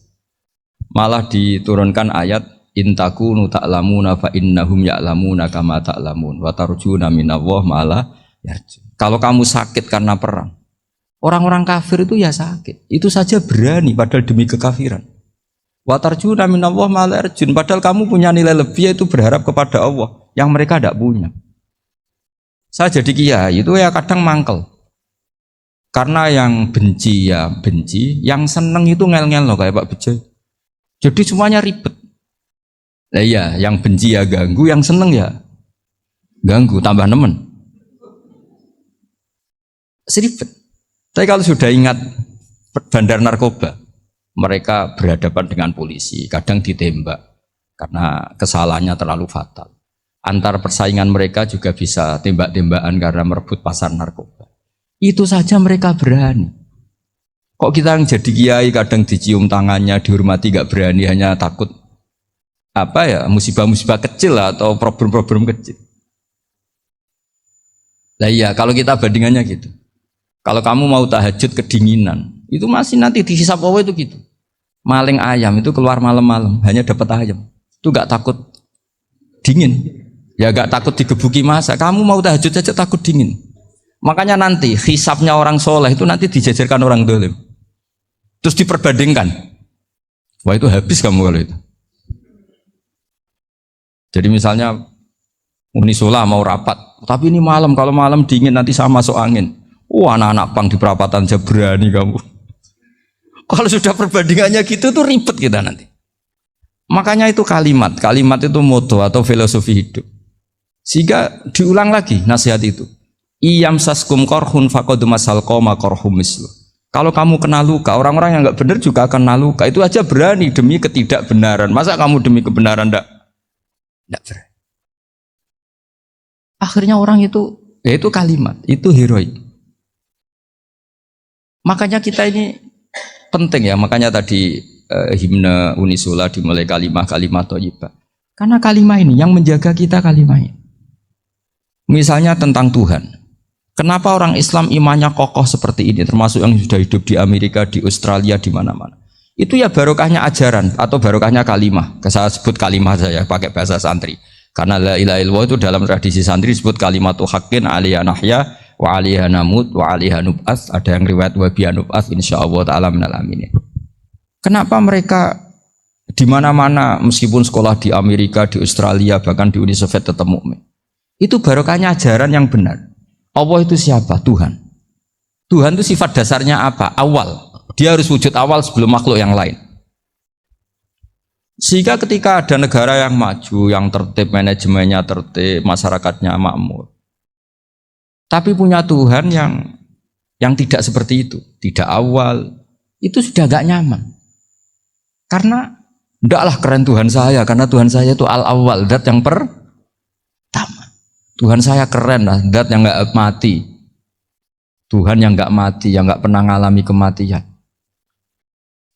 Speaker 1: Malah diturunkan ayat intakunu ta'lamuna fa innahum ya'lamuna kama ta'lamun wa tarjuna minallah ma'ala yarju. Kalau kamu sakit karena perang, orang-orang kafir itu ya sakit. Itu saja berani padahal demi kekafiran. Wa tarjuna minallah ma'ala yarjun. Padahal kamu punya nilai lebih yaitu berharap kepada Allah yang mereka tidak punya. Saya jadi kiai itu ya kadang mangkel. Karena yang benci ya benci, yang seneng itu ngel-ngel loh kayak Pak Bejo. Jadi semuanya ribet. Nah iya, yang benci ya ganggu, yang seneng ya ganggu, tambah nemen. Seribet. Tapi kalau sudah ingat bandar narkoba, mereka berhadapan dengan polisi, kadang ditembak karena kesalahannya terlalu fatal. Antar persaingan mereka juga bisa tembak-tembakan karena merebut pasar narkoba. Itu saja mereka berani. Kok kita yang jadi kiai kadang dicium tangannya, dihormati gak berani, hanya takut apa ya, musibah-musibah kecil lah, atau problem-problem kecil. Nah iya, kalau kita bandingannya gitu. Kalau kamu mau tahajud kedinginan, itu masih nanti dihisab Allah itu gitu. Maling ayam itu keluar malam-malam, hanya dapat ayam. Itu gak takut dingin. Ya gak takut digebuki masa. Kamu mau tahajud saja takut dingin. Makanya nanti hisabnya orang soleh itu nanti dijajarkan orang dolim. Terus diperbandingkan. Wah itu habis kamu kalau itu. Jadi misalnya Unisola mau rapat, tapi ini malam, kalau malam dingin nanti sama masuk angin. Anak-anak pang di perapatan aja berani kamu. Kalau sudah perbandingannya gitu tuh ribet kita nanti. Makanya itu kalimat itu moto atau filosofi hidup. Sehingga diulang lagi nasihat itu. Iyam saskum korhun fakodu masal koma korhum mislu. Kalau kamu kena luka, orang-orang yang nggak benar juga akan kena luka. Itu aja berani demi ketidakbenaran. Masa kamu demi kebenaran enggak berani? Akhirnya orang itu, ya itu kalimat, itu heroik. Makanya kita ini penting ya. Makanya tadi himne Unisola dimulai kalimat thayyibah. Karena kalimat ini yang menjaga kita kalimat ini. Misalnya tentang Tuhan. Kenapa orang Islam imannya kokoh seperti ini, termasuk yang sudah hidup di Amerika, di Australia, di mana-mana. Itu ya barokahnya ajaran atau barokahnya kalimah. Saya sebut kalimah saya pakai bahasa santri. Karena la ilaha illallah itu dalam tradisi santri disebut kalimatu haqqin alaiha nahya wa alaiha namut wa alaiha nub'ats. Ada yang riwayat wa biha nub'ats insyaallah taala minal aminin. Kenapa mereka di mana-mana meskipun sekolah di Amerika, di Australia, bahkan di Uni Soviet tetap mukmin? Itu barokahnya ajaran yang benar. Allah itu siapa? Tuhan. Tuhan itu sifat dasarnya apa? Awal. Dia harus wujud awal sebelum makhluk yang lain. Sehingga ketika ada negara yang maju, yang tertib, manajemennya tertib, masyarakatnya makmur, tapi punya Tuhan yang tidak seperti itu, tidak awal, itu sudah gak nyaman. Karena ndaklah keren Tuhan saya, karena Tuhan saya itu al-awwal, zat yang pertama. Tuhan saya keren lah, zat yang gak mati. Tuhan yang gak mati, yang gak pernah mengalami kematian.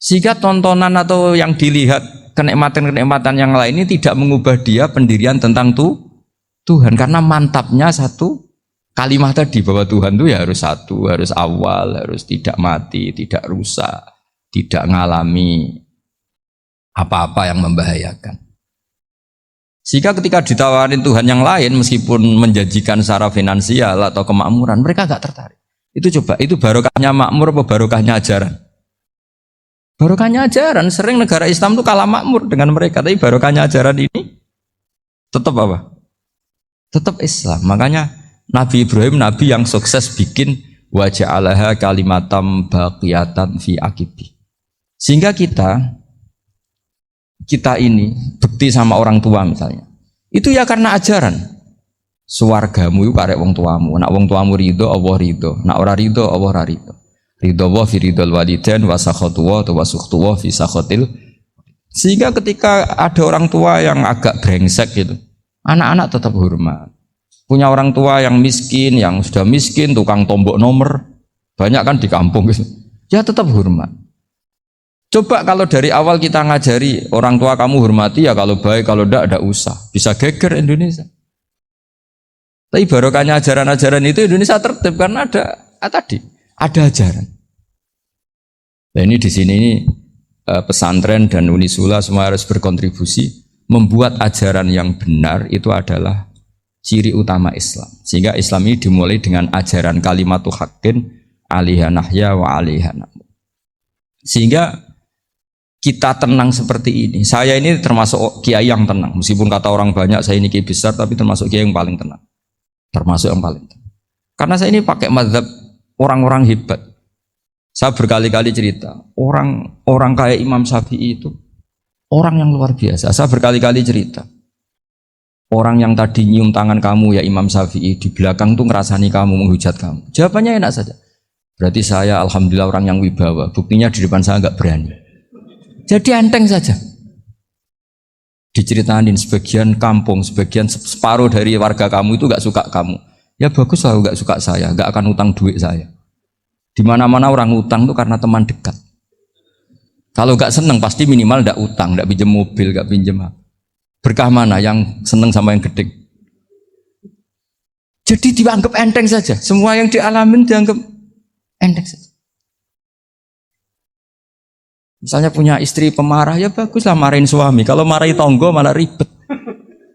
Speaker 1: Sehingga tontonan atau yang dilihat kenikmatan-kenikmatan yang lain ini tidak mengubah dia pendirian tentang Tuhan. Karena mantapnya satu kalimat tadi, bahwa Tuhan itu ya harus satu, harus awal, harus tidak mati, tidak rusak, tidak mengalami apa-apa yang membahayakan. Sehingga ketika ditawarin Tuhan yang lain, meskipun menjanjikan secara finansial atau kemakmuran, mereka gak tertarik. Itu coba, itu barokahnya makmur apa barokahnya ajaran? Barokahnya ajaran. Sering negara Islam itu kalah makmur dengan mereka, tapi barokahnya ajaran ini tetap apa? Tetap Islam. Makanya Nabi Ibrahim, Nabi yang sukses bikin wa ja'alaha kalimatam baqiyatan fi aqibi. Sehingga kita ini bekti sama orang tua misalnya, itu ya karena ajaran. Suwargamu itu karek wong tuamu. Nak wong tuamu ridho, Allah ridho. Nak ora ridho, Allah ora ridho. Ridho wa fi ridhol walidain wa sakhatu wa sukhtu wa fi sakhatil. Sehingga ketika ada orang tua yang agak brengsek gitu, anak-anak tetap hormat. Punya orang tua yang miskin, yang sudah miskin, tukang tombok nomor, banyak kan di kampung gitu. Ya tetap hormat. Coba kalau dari awal kita ngajari orang tua kamu hormati ya, kalau baik, kalau tidak usah. Bisa geger Indonesia. Tapi barokahnya ajaran-ajaran itu Indonesia tertib karena ada ajaran. Nah ini di sini pesantren dan Unisula semua harus berkontribusi membuat ajaran yang benar itu adalah ciri utama Islam. Sehingga Islam ini dimulai dengan ajaran kalimatu haqqin alaiha nahya wa alaiha namut. Sehingga kita tenang seperti ini. Saya ini termasuk kiai yang tenang. Meskipun kata orang banyak saya ini kiai besar, tapi termasuk kiai yang paling tenang. Termasuk yang paling tenang. Karena saya ini pakai mazhab orang-orang hebat. Saya berkali-kali cerita, orang kayak Imam Syafi'i itu orang yang luar biasa. Saya berkali-kali cerita, orang yang tadi nyium tangan kamu ya Imam Syafi'i di belakang tuh ngerasani kamu, menghujat kamu. Jawabannya enak saja. Berarti saya alhamdulillah orang yang wibawa. Buktinya di depan saya nggak berani. Jadi enteng saja. Diceritain sebagian kampung, sebagian separuh dari warga kamu itu nggak suka kamu. Ya bagus lah nggak suka saya, nggak akan utang duit saya. Di mana-mana orang utang tuh karena teman dekat. Kalau nggak seneng pasti minimal nggak utang, nggak pinjam mobil, nggak pinjam apa. Berkah mana yang seneng sama yang gede? Jadi dianggap enteng saja. Semua yang dialamin dianggap enteng saja. Misalnya punya istri pemarah, ya baguslah marahin suami. Kalau marahin tonggo malah ribet.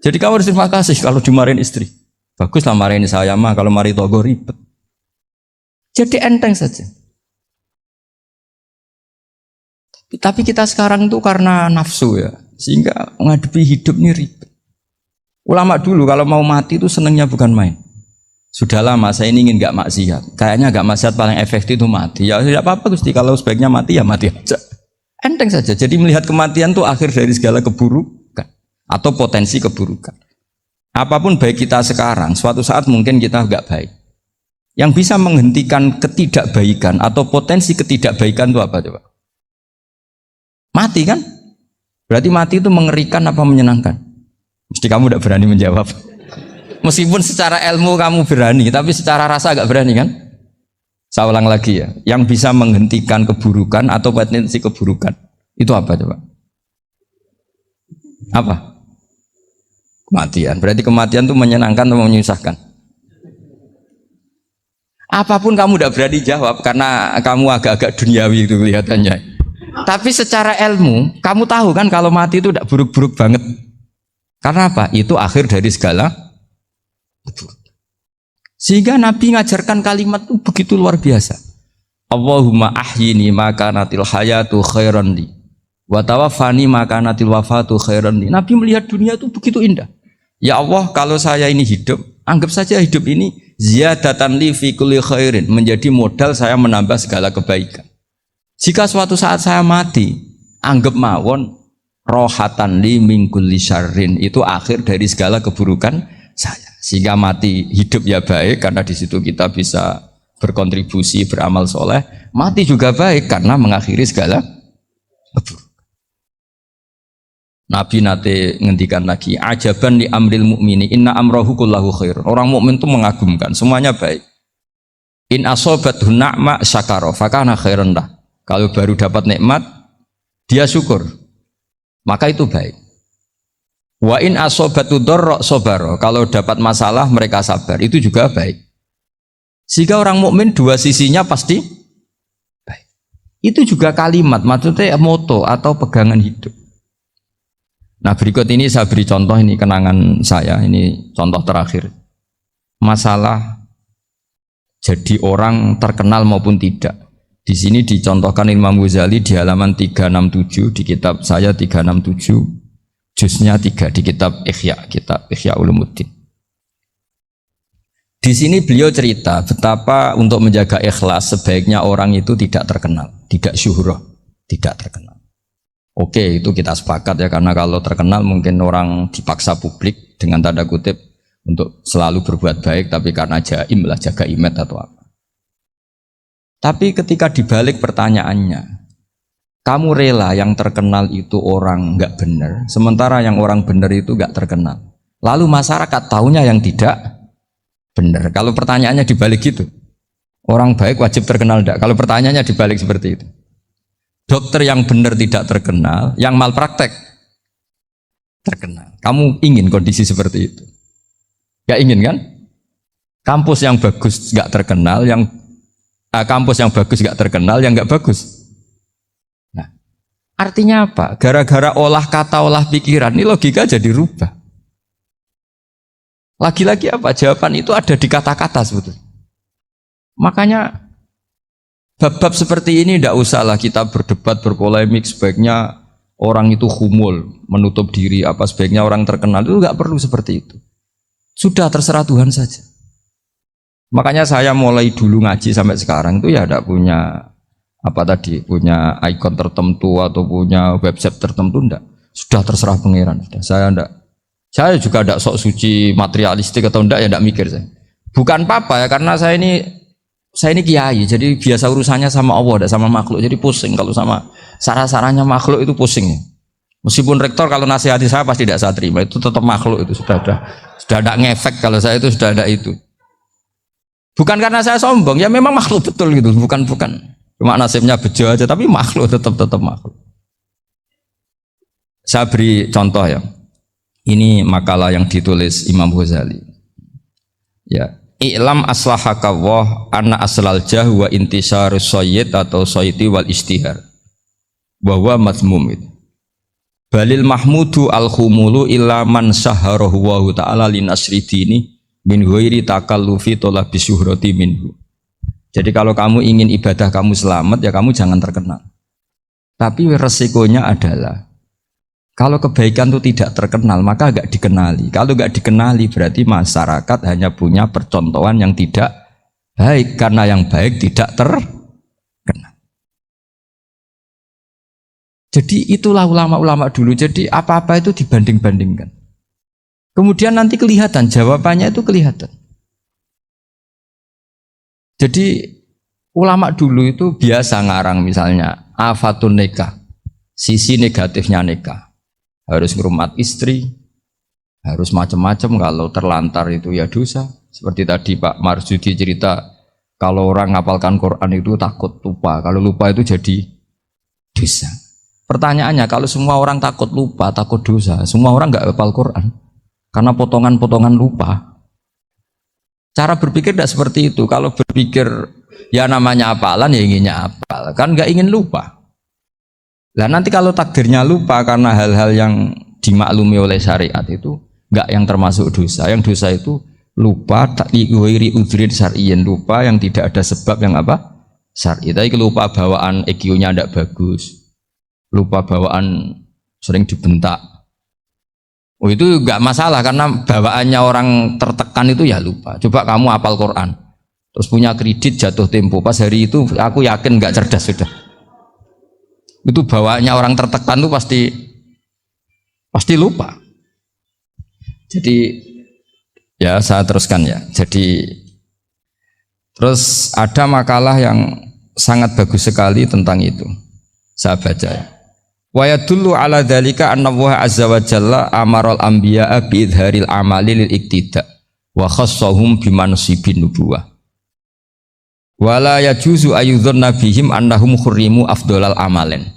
Speaker 1: Jadi kamu harus terima kasih kalau dimarahin istri. Baguslah marahin saya mah, kalau marahin tonggo ribet. Jadi enteng saja. Tapi kita sekarang tuh karena nafsu ya, sehingga menghadapi hidup ini ribet. Ulama dulu kalau mau mati itu senengnya bukan main. Sudah lama saya ini ingin gak maksiat. Kayaknya gak maksiat paling efektif itu mati. Ya tidak apa-apa Gusti, kalau sebaiknya mati ya mati aja. Enteng saja. Jadi melihat kematian itu akhir dari segala keburukan atau potensi keburukan. Apapun baik kita sekarang, suatu saat mungkin kita gak baik. Yang bisa menghentikan ketidakbaikan atau potensi ketidakbaikan itu apa coba? Mati kan? Berarti mati itu mengerikan apa menyenangkan? Mesti kamu tidak berani menjawab. Meskipun secara ilmu kamu berani, tapi secara rasa agak berani kan? Saya ulang lagi ya. Yang bisa menghentikan keburukan atau potensi keburukan itu apa coba? Apa? Kematian. Berarti kematian itu menyenangkan atau menyusahkan? Apapun kamu tidak berani jawab karena kamu agak-agak duniawi itu kelihatannya. Tapi secara ilmu, kamu tahu kan kalau mati itu tidak buruk-buruk banget. Karena apa? Itu akhir dari segala keburukan. Sehingga Nabi ngajarkan kalimat itu begitu luar biasa. Allahumma ahyini maka natil hayatu khairan li wa tawaffani maka natil wafatu khairan li. Nabi melihat dunia itu begitu indah. Ya Allah, kalau saya ini hidup, anggap saja hidup ini ziyadatan li fi kulli khairin, menjadi modal saya menambah segala kebaikan. Jika suatu saat saya mati, anggap mawon rohatan li min kulli syarrin, itu akhir dari segala keburukan saya. Sehingga mati hidup ya baik karena di situ kita bisa berkontribusi beramal soleh. Mati juga baik karena mengakhiri segala keburukan. Nabi nate ngendikan lagi, ajaban li amril mu'mini inna amrahu kullahu khair. Orang mukmin itu mengagumkan, semuanya baik. In asobathu na'ma syakara fakana khairan lah. Kalau baru dapat nikmat, dia syukur, maka itu baik. Wa in asobatu dorro sobaro, kalau dapat masalah mereka sabar, itu juga baik. Sehingga orang mukmin dua sisinya pasti baik. Itu juga kalimat, maksudnya moto atau pegangan hidup. Nah berikut ini saya beri contoh, ini kenangan saya, ini contoh terakhir. Masalah jadi orang terkenal maupun tidak. Di sini dicontohkan Imam Ghazali di halaman 367 di kitab saya 367, juznya 3 di kitab Ihya Ulumuddin. Di sini beliau cerita betapa untuk menjaga ikhlas sebaiknya orang itu tidak terkenal, tidak syuhrah, tidak terkenal. Oke, itu kita sepakat ya, karena kalau terkenal mungkin orang dipaksa publik dengan tanda kutip untuk selalu berbuat baik, tapi karena jaim lah, jaga image atau apa. Tapi ketika dibalik pertanyaannya, kamu rela yang terkenal itu orang nggak benar, sementara yang orang benar itu nggak terkenal. Lalu masyarakat tahunya yang tidak benar. Kalau pertanyaannya dibalik gitu, orang baik wajib terkenal enggak? Kalau pertanyaannya dibalik seperti itu, dokter yang benar tidak terkenal, yang malpraktek terkenal. Kamu ingin kondisi seperti itu? Gak ingin kan? Kampus yang bagus gak terkenal, kampus yang bagus gak terkenal, yang gak bagus. Nah, artinya apa? Gara-gara olah kata, olah pikiran, ini logika jadi rubah. Lagi-lagi apa? Jawaban itu ada di kata-kata sebetulnya. Makanya bab-bab seperti ini tidak usahlah kita berdebat, berpolemik. Sebaiknya orang itu humul, menutup diri, apa sebaiknya orang terkenal, itu nggak perlu seperti itu. Sudah terserah Tuhan saja. Makanya saya mulai dulu ngaji sampai sekarang itu ya tidak punya punya ikon tertentu atau punya website tertentu, enggak. Sudah terserah pangeran. Sudah. Saya enggak Saya juga tidak sok suci materialistik atau enggak ya tidak mikir saya. Bukan apa-apa ya karena saya ini kiai, jadi biasa urusannya sama Allah, tidak sama makhluk. Jadi pusing kalau sama sarah-sarahnya makhluk itu pusing. Meskipun rektor kalau nasihati saya pasti tidak saya terima, itu tetap makhluk itu sudah ada ngefek kalau saya itu sudah ada itu. Bukan karena saya sombong, ya memang makhluk betul gitu, bukan. Cuma nasibnya bejo aja, tapi makhluk tetap makhluk. Saya beri contoh ya. Ini makalah yang ditulis Imam Ghazali. Ya, i'lam aslahaka Allah anna aslal jah wa intisarus sayyid atau sayyidi wal istihar. Wa huwa mazmum itu. Balil mahmudu al-khumulu illa man saharahu wa ta'ala linasri dini min ghairi takallufi talabi syuhrati minhu. Jadi kalau kamu ingin ibadah kamu selamat ya kamu jangan terkenal. Tapi resikonya adalah kalau kebaikan itu tidak terkenal maka enggak dikenali. Kalau enggak dikenali berarti masyarakat hanya punya percontohan yang tidak baik karena yang baik tidak terkenal. Jadi itulah ulama-ulama dulu. Jadi apa-apa itu dibanding-bandingkan. Kemudian nanti kelihatan, jawabannya itu kelihatan. Jadi ulama dulu itu biasa ngarang misalnya afatun nikah, sisi negatifnya nikah. Harus ngurmat istri, harus macam-macam, kalau terlantar itu ya dosa. Seperti tadi Pak Marsudi cerita, kalau orang ngapalkan Quran itu takut lupa, kalau lupa itu jadi dosa. Pertanyaannya, kalau semua orang takut lupa, takut dosa, semua orang nggak hafal Quran karena potongan-potongan lupa. Cara berpikir tidak seperti itu. Kalau berpikir ya namanya hafalan ya inginnya hafal, kan nggak ingin lupa. Nah nanti kalau takdirnya lupa karena hal-hal yang dimaklumi oleh syariat itu nggak yang termasuk dosa. Yang dosa itu lupa takliwiri udrin syar'iyin, lupa yang tidak ada sebab yang apa? Syar'i. Tapi lupa bawaan EQ-nya tidak bagus, lupa bawaan sering dibentak. Oh itu nggak masalah karena bawaannya orang tertekan itu ya lupa. Coba kamu hafal Quran, terus punya kredit jatuh tempo, pas hari itu aku yakin nggak cerdas sudah. Itu bawaannya orang tertekan itu pasti lupa. Jadi ya saya teruskan ya. Jadi terus ada makalah yang sangat bagus sekali tentang itu. Saya baca ya. Wa yadullu ala dzalika anna Allah azza wa jalla amaral anbiya'a bi idharil amali lil iktida wa khassahum bi mansibin nubuwah. Wa la yajuzu ayyudhanna bihim annahum khurrimu afdhalal amalen.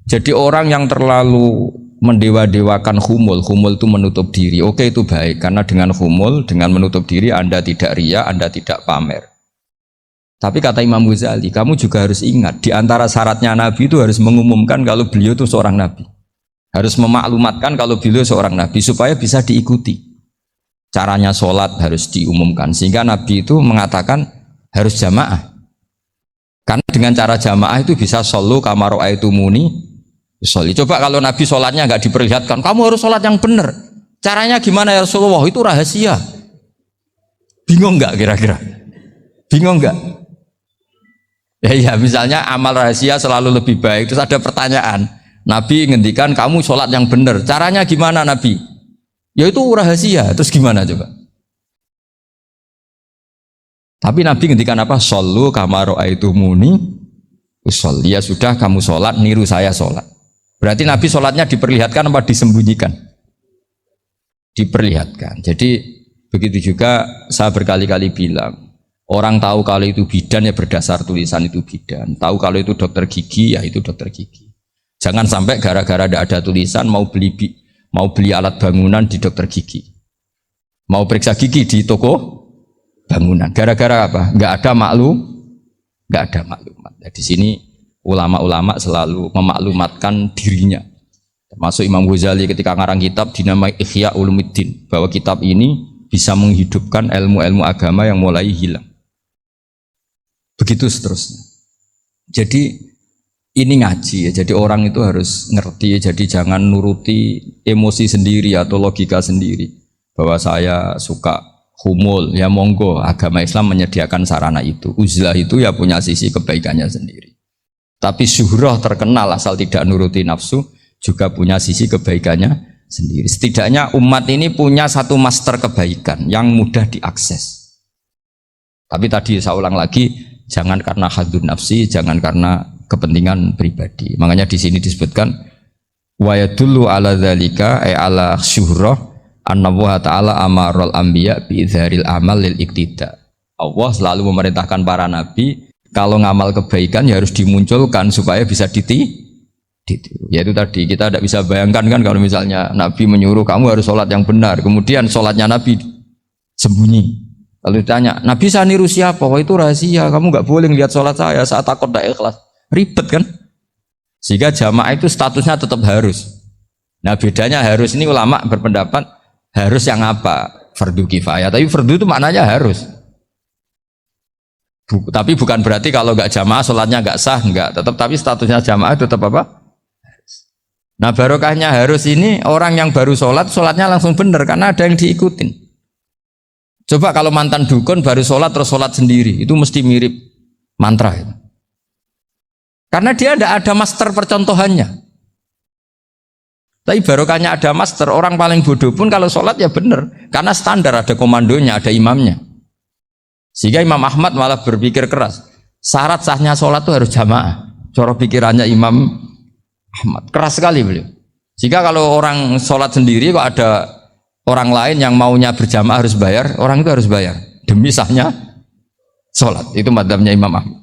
Speaker 1: Jadi orang yang terlalu mendewa-dewakan khumul itu menutup diri. Oke itu baik karena dengan khumul, dengan menutup diri Anda tidak riya, Anda tidak pamer. Tapi kata Imam Ghazali, kamu juga harus ingat di antara syaratnya Nabi itu harus mengumumkan kalau beliau itu seorang Nabi. Harus memaklumatkan kalau beliau seorang Nabi supaya bisa diikuti. Caranya sholat harus diumumkan sehingga Nabi itu mengatakan harus jamaah. Karena dengan cara jamaah itu bisa shollu kama ra'aitumuni sholli. Coba kalau Nabi sholatnya nggak diperlihatkan, kamu harus sholat yang benar. Caranya gimana ya Rasulullah? Itu rahasia. Bingung nggak kira-kira? Bingung nggak? Ya misalnya amal rahasia selalu lebih baik. Terus ada pertanyaan, Nabi ngendikan kamu sholat yang benar, caranya gimana Nabi? Ya itu rahasia. Terus gimana coba? Tapi Nabi ngendikan apa? Shollu kama ra'aitumuni usolli. Ya sudah kamu sholat, niru saya sholat. Berarti Nabi sholatnya diperlihatkan apa disembunyikan? Diperlihatkan. Jadi begitu juga saya berkali-kali bilang, orang tahu kalau itu bidan ya berdasar tulisan itu bidan. Tahu kalau itu dokter gigi ya itu dokter gigi. Jangan sampai gara-gara tidak ada tulisan mau beli alat bangunan di dokter gigi, mau periksa gigi di toko bangunan. Gara-gara apa? Nggak ada maklumat. Nah, di sini ulama-ulama selalu memaklumatkan dirinya. Termasuk Imam Ghazali ketika ngarang kitab dinamai Ihya Ulumuddin, bahwa kitab ini bisa menghidupkan ilmu-ilmu agama yang mulai hilang. Begitu seterusnya. Jadi ini ngaji ya. Jadi orang itu harus ngerti. Jadi jangan nuruti emosi sendiri atau logika sendiri. Bahwa saya suka humul, ya monggo. Agama Islam menyediakan sarana itu. Uzlah itu ya punya sisi kebaikannya sendiri. Tapi syuhrah terkenal asal tidak nuruti nafsu juga punya sisi kebaikannya sendiri. Setidaknya umat ini punya satu master kebaikan yang mudah diakses. Tapi tadi saya ulang lagi, jangan karena hadun nafsi, jangan karena kepentingan pribadi. Makanya di sini disebutkan wa yadullu ala dzalika ay ala syuhrah anna wa ta'ala amarul anbiya bi izharil amal lil iktida. Allah selalu memerintahkan para nabi kalau ngamal kebaikan ya harus dimunculkan supaya bisa ditiru. Yaitu tadi kita tidak bisa bayangkan kan kalau misalnya Nabi menyuruh kamu harus sholat yang benar, kemudian sholatnya Nabi sembunyi. Lalu ditanya, Nabi saya niru siapa? Wah itu rahasia, kamu nggak boleh lihat sholat saya, saat takut tidak ikhlas. Ribet kan? Sehingga jamaah itu statusnya tetap harus. Nah bedanya harus ini ulama berpendapat harus yang apa? Fardu kifayah. Tapi fardu itu maknanya harus. Tapi bukan berarti kalau nggak jamaah sholatnya nggak sah, nggak. Tapi statusnya jamaah tetap apa? Nah barokahnya harus ini orang yang baru sholat, sholatnya langsung benar karena ada yang diikutin. Coba kalau mantan dukun baru sholat terus sholat sendiri, itu mesti mirip mantra itu. Karena dia tidak ada master percontohannya. Tapi barokahnya ada master, orang paling bodoh pun kalau sholat ya benar, karena standar ada komandonya, ada imamnya. Sehingga Imam Ahmad malah berpikir keras, syarat sahnya sholat itu harus jamaah. Cara pikirannya Imam Ahmad keras sekali beliau. Jika kalau orang sholat sendiri kok ada orang lain yang maunya berjamaah harus bayar, orang itu harus bayar demi sahnya sholat. Itu madzhabnya Imam Ahmad.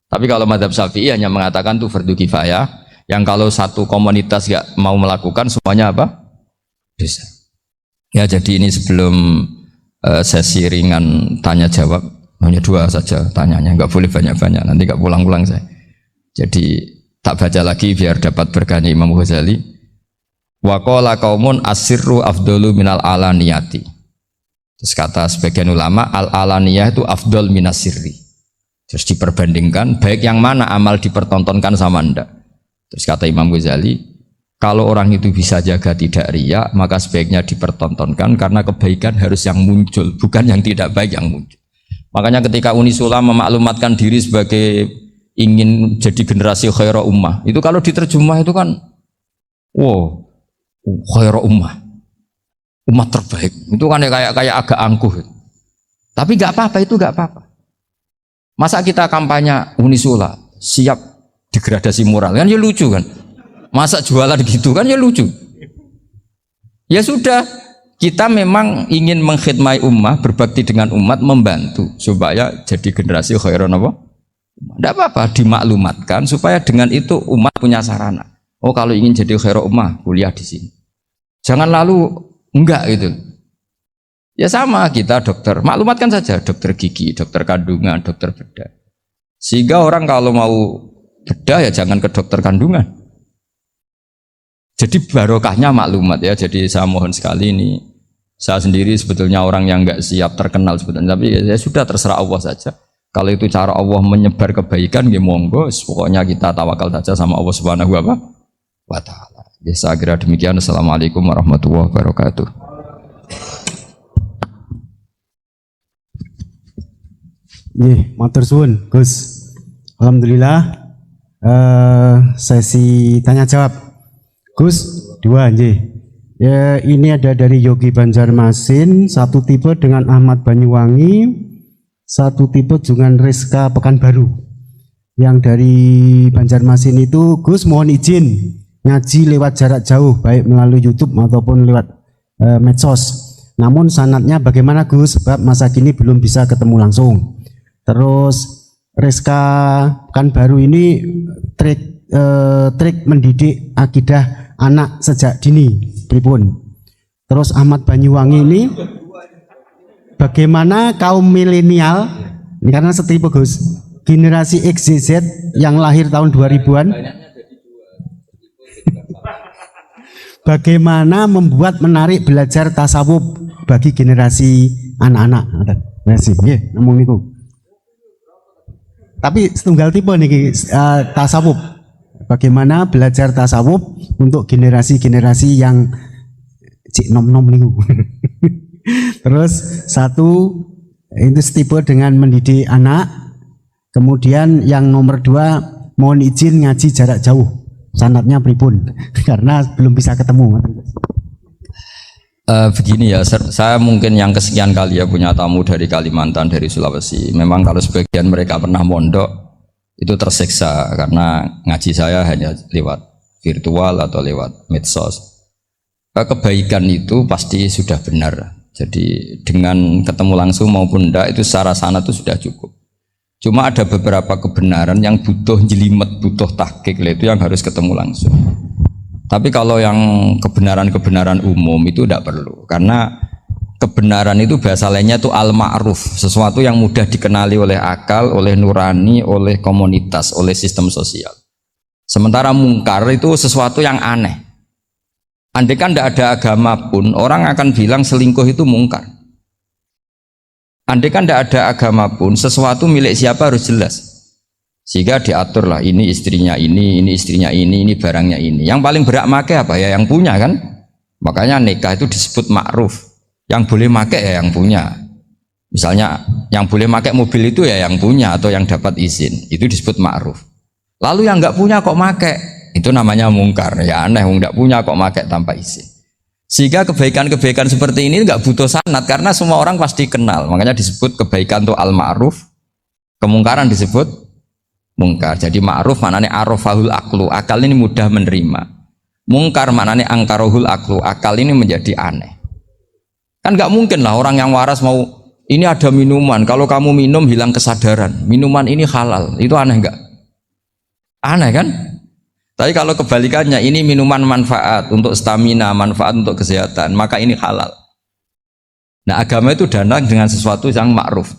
Speaker 1: Tapi kalau madzhab Syafi'i hanya mengatakan itu fardu kifayah, yang kalau satu komunitas gak mau melakukan semuanya apa? Bisa. Ya jadi ini sebelum sesi ringan tanya jawab, hanya 2 saja tanyanya, nggak boleh banyak-banyak, nanti nggak pulang-pulang saya. Jadi tak baca lagi biar dapat berkahnya Imam Ghazali. Wa qala qaumun asirru afdalu minal alaniyati. Terus kata sebagian ulama al alaniyah itu afdal minas sirri. Terus diperbandingkan baik yang mana amal dipertontonkan sama anda. Terus kata Imam Ghazali, kalau orang itu bisa jaga tidak riya, maka sebaiknya dipertontonkan karena kebaikan harus yang muncul, bukan yang tidak baik yang muncul. Makanya ketika Unisula memaklumatkan diri sebagai ingin jadi generasi khairah ummah, itu kalau diterjemah itu kan wow, khairah ummah, umat terbaik, itu kan kayak agak angkuh. Tapi nggak apa-apa, itu nggak apa-apa. Masa kita kampanye Unisula siap degradasi moral, kan ya lucu kan. Masa jualan gitu kan ya lucu. Ya sudah, kita memang ingin mengkhidmati ummah, berbakti dengan umat, membantu supaya jadi generasi khairah apa? Tidak apa-apa, dimaklumatkan supaya dengan itu umat punya sarana. Oh kalau ingin jadi khairah ummah, kuliah di sini. Jangan lalu enggak gitu. Ya sama kita dokter, maklumatkan saja dokter gigi, dokter kandungan, dokter bedah. Sehingga orang kalau mau bedah ya jangan ke dokter kandungan. Jadi barokahnya maklumat ya. Jadi saya mohon sekali ini, saya sendiri sebetulnya orang yang enggak siap terkenal sebetulnya, tapi ya sudah terserah Allah saja. Kalau itu cara Allah menyebar kebaikan, ya monggo. Pokoknya kita tawakal saja sama Allah Subhanahu wa Ta'ala. Ya, saya kira demikian. Assalamualaikum warahmatullahi wabarakatuh.
Speaker 2: Matur suwun, Gus. Alhamdulillah. Sesi tanya jawab, Gus. 2 ya, ini ada dari Yogi Banjarmasin, satu tipe dengan Ahmad Banyuwangi, satu tipe dengan Rizka Pekanbaru. Yang dari Banjarmasin itu, Gus mohon izin ngaji lewat jarak jauh, baik melalui YouTube maupun lewat medsos. Namun sanadnya bagaimana Gus? Sebab masa kini belum bisa ketemu langsung. Terus Rizka Pekanbaru ini trik mendidik akidah anak sejak dini, pripun? Terus Ahmad Banyuwangi ini bagaimana kaum milenial, karena setipe Gus, generasi XZ yang lahir tahun 2000-an, bagaimana membuat menarik belajar tasawuf bagi generasi anak-anak. Ngomong niku. Tapi setunggal tipe nih tasawuf. Bagaimana belajar tasawuf untuk generasi-generasi yang cik nom-nom niku. Terus satu itu tipe dengan mendidik anak. Kemudian yang nomor 2 mohon izin ngaji jarak jauh. sanadnya pripun karena belum bisa ketemu.
Speaker 1: Begini ya, saya mungkin yang kesekian kali ya punya tamu dari Kalimantan, dari Sulawesi. Memang kalau sebagian mereka pernah mondok itu tersiksa karena ngaji saya hanya lewat virtual atau lewat medsos. Kebaikan itu pasti sudah benar. Jadi dengan ketemu langsung maupun enggak itu secara sana itu sudah cukup. Cuma ada beberapa kebenaran yang butuh jelimet, butuh tahqiq, itu yang harus ketemu langsung. Tapi kalau yang kebenaran-kebenaran umum itu tidak perlu, karena kebenaran itu bahasa lainnya itu al-ma'ruf, sesuatu yang mudah dikenali oleh akal, oleh nurani, oleh komunitas, oleh sistem sosial. Sementara mungkar itu sesuatu yang aneh. Andai kan tidak ada agama pun, orang akan bilang selingkuh itu mungkar. Andai kan tidak ada agama pun, sesuatu milik siapa harus jelas. Sehingga diaturlah ini istrinya ini istrinya ini barangnya ini. Yang paling berhak make apa ya yang punya kan? Makanya nikah itu disebut ma'ruf. Yang boleh make ya yang punya. Misalnya yang boleh make mobil itu ya yang punya atau yang dapat izin. Itu disebut ma'ruf. Lalu yang nggak punya kok make, itu namanya mungkar. Ya aneh, nggak punya kok make tanpa izin. Sehingga kebaikan-kebaikan seperti ini nggak butuh sanad karena semua orang pasti kenal. Makanya disebut kebaikan itu al-ma'ruf, kemungkaran disebut mungkar. Jadi ma'ruf maknanya arafahul aklu, akal ini mudah menerima. Mungkar maknanya angkarohul aklu, akal ini menjadi aneh. Kan nggak mungkin lah orang yang waras mau ini ada minuman, kalau kamu minum hilang kesadaran, minuman ini halal, itu aneh nggak? Aneh kan? Tapi kalau kebalikannya, ini minuman manfaat untuk stamina, manfaat untuk kesehatan, maka ini halal. Nah agama itu datang dengan sesuatu yang ma'ruf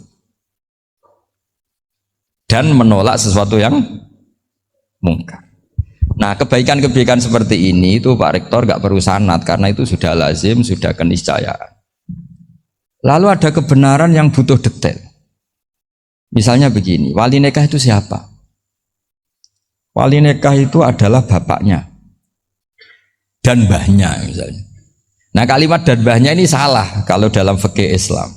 Speaker 1: dan menolak sesuatu yang mungkar. Nah kebaikan-kebaikan seperti ini itu Pak Rektor gak perlu sanad karena itu sudah lazim, sudah keniscayaan. Lalu ada kebenaran yang butuh detail. Misalnya begini, wali nikah itu siapa? Wali nikah itu adalah bapaknya dan mbahnya misalnya. Nah kalimat dan mbahnya ini salah kalau dalam fikih Islam.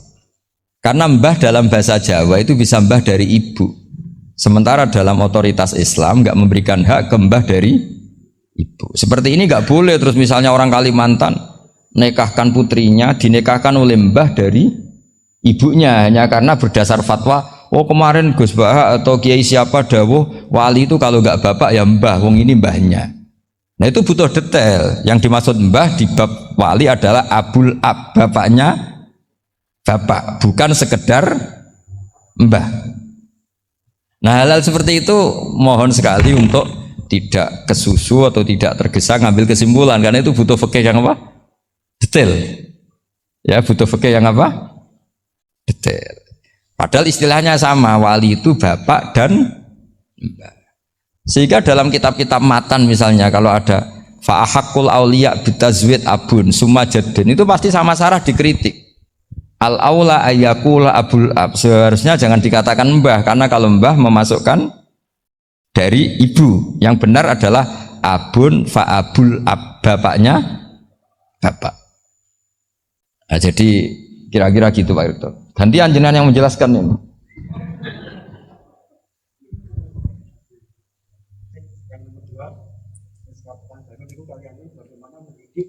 Speaker 1: Karena mbah dalam bahasa Jawa itu bisa mbah dari ibu. Sementara dalam otoritas Islam nggak memberikan hak ke mbah dari ibu. Seperti ini nggak boleh. Terus misalnya orang Kalimantan nikahkan putrinya dinikahkan oleh mbah dari ibunya hanya karena berdasar fatwa. Oh kemarin Gus Baha atau Kiai siapa dawuh wali itu kalau nggak bapak ya mbah, wong ini mbahnya. Nah itu butuh detail. Yang dimaksud mbah di bab wali adalah abul ab, bapaknya bapak, bukan sekedar mbah. Nah hal-hal seperti itu mohon sekali untuk tidak kesusu atau tidak tergesa ngambil kesimpulan karena itu butuh fikih yang apa? Detail. Ya butuh fikih yang apa? Detail. Padahal istilahnya sama, wali itu bapak dan mbah. Sehingga dalam kitab-kitab matan misalnya kalau ada fa'ahakul auliya bitazwid abun summa jaddun itu pasti sama Sarah dikritik. Al-aula ayyakula abul ab, seharusnya jangan dikatakan mbah karena kalau mbah memasukkan dari ibu. Yang benar adalah abun fa'abul ab, bapaknya bapak. Nah, jadi kira-kira gitu Pak Rektor. Ganti anjenengan yang menjelaskan ini.
Speaker 2: Yang kedua, itu kalian ini bagaimana mendidik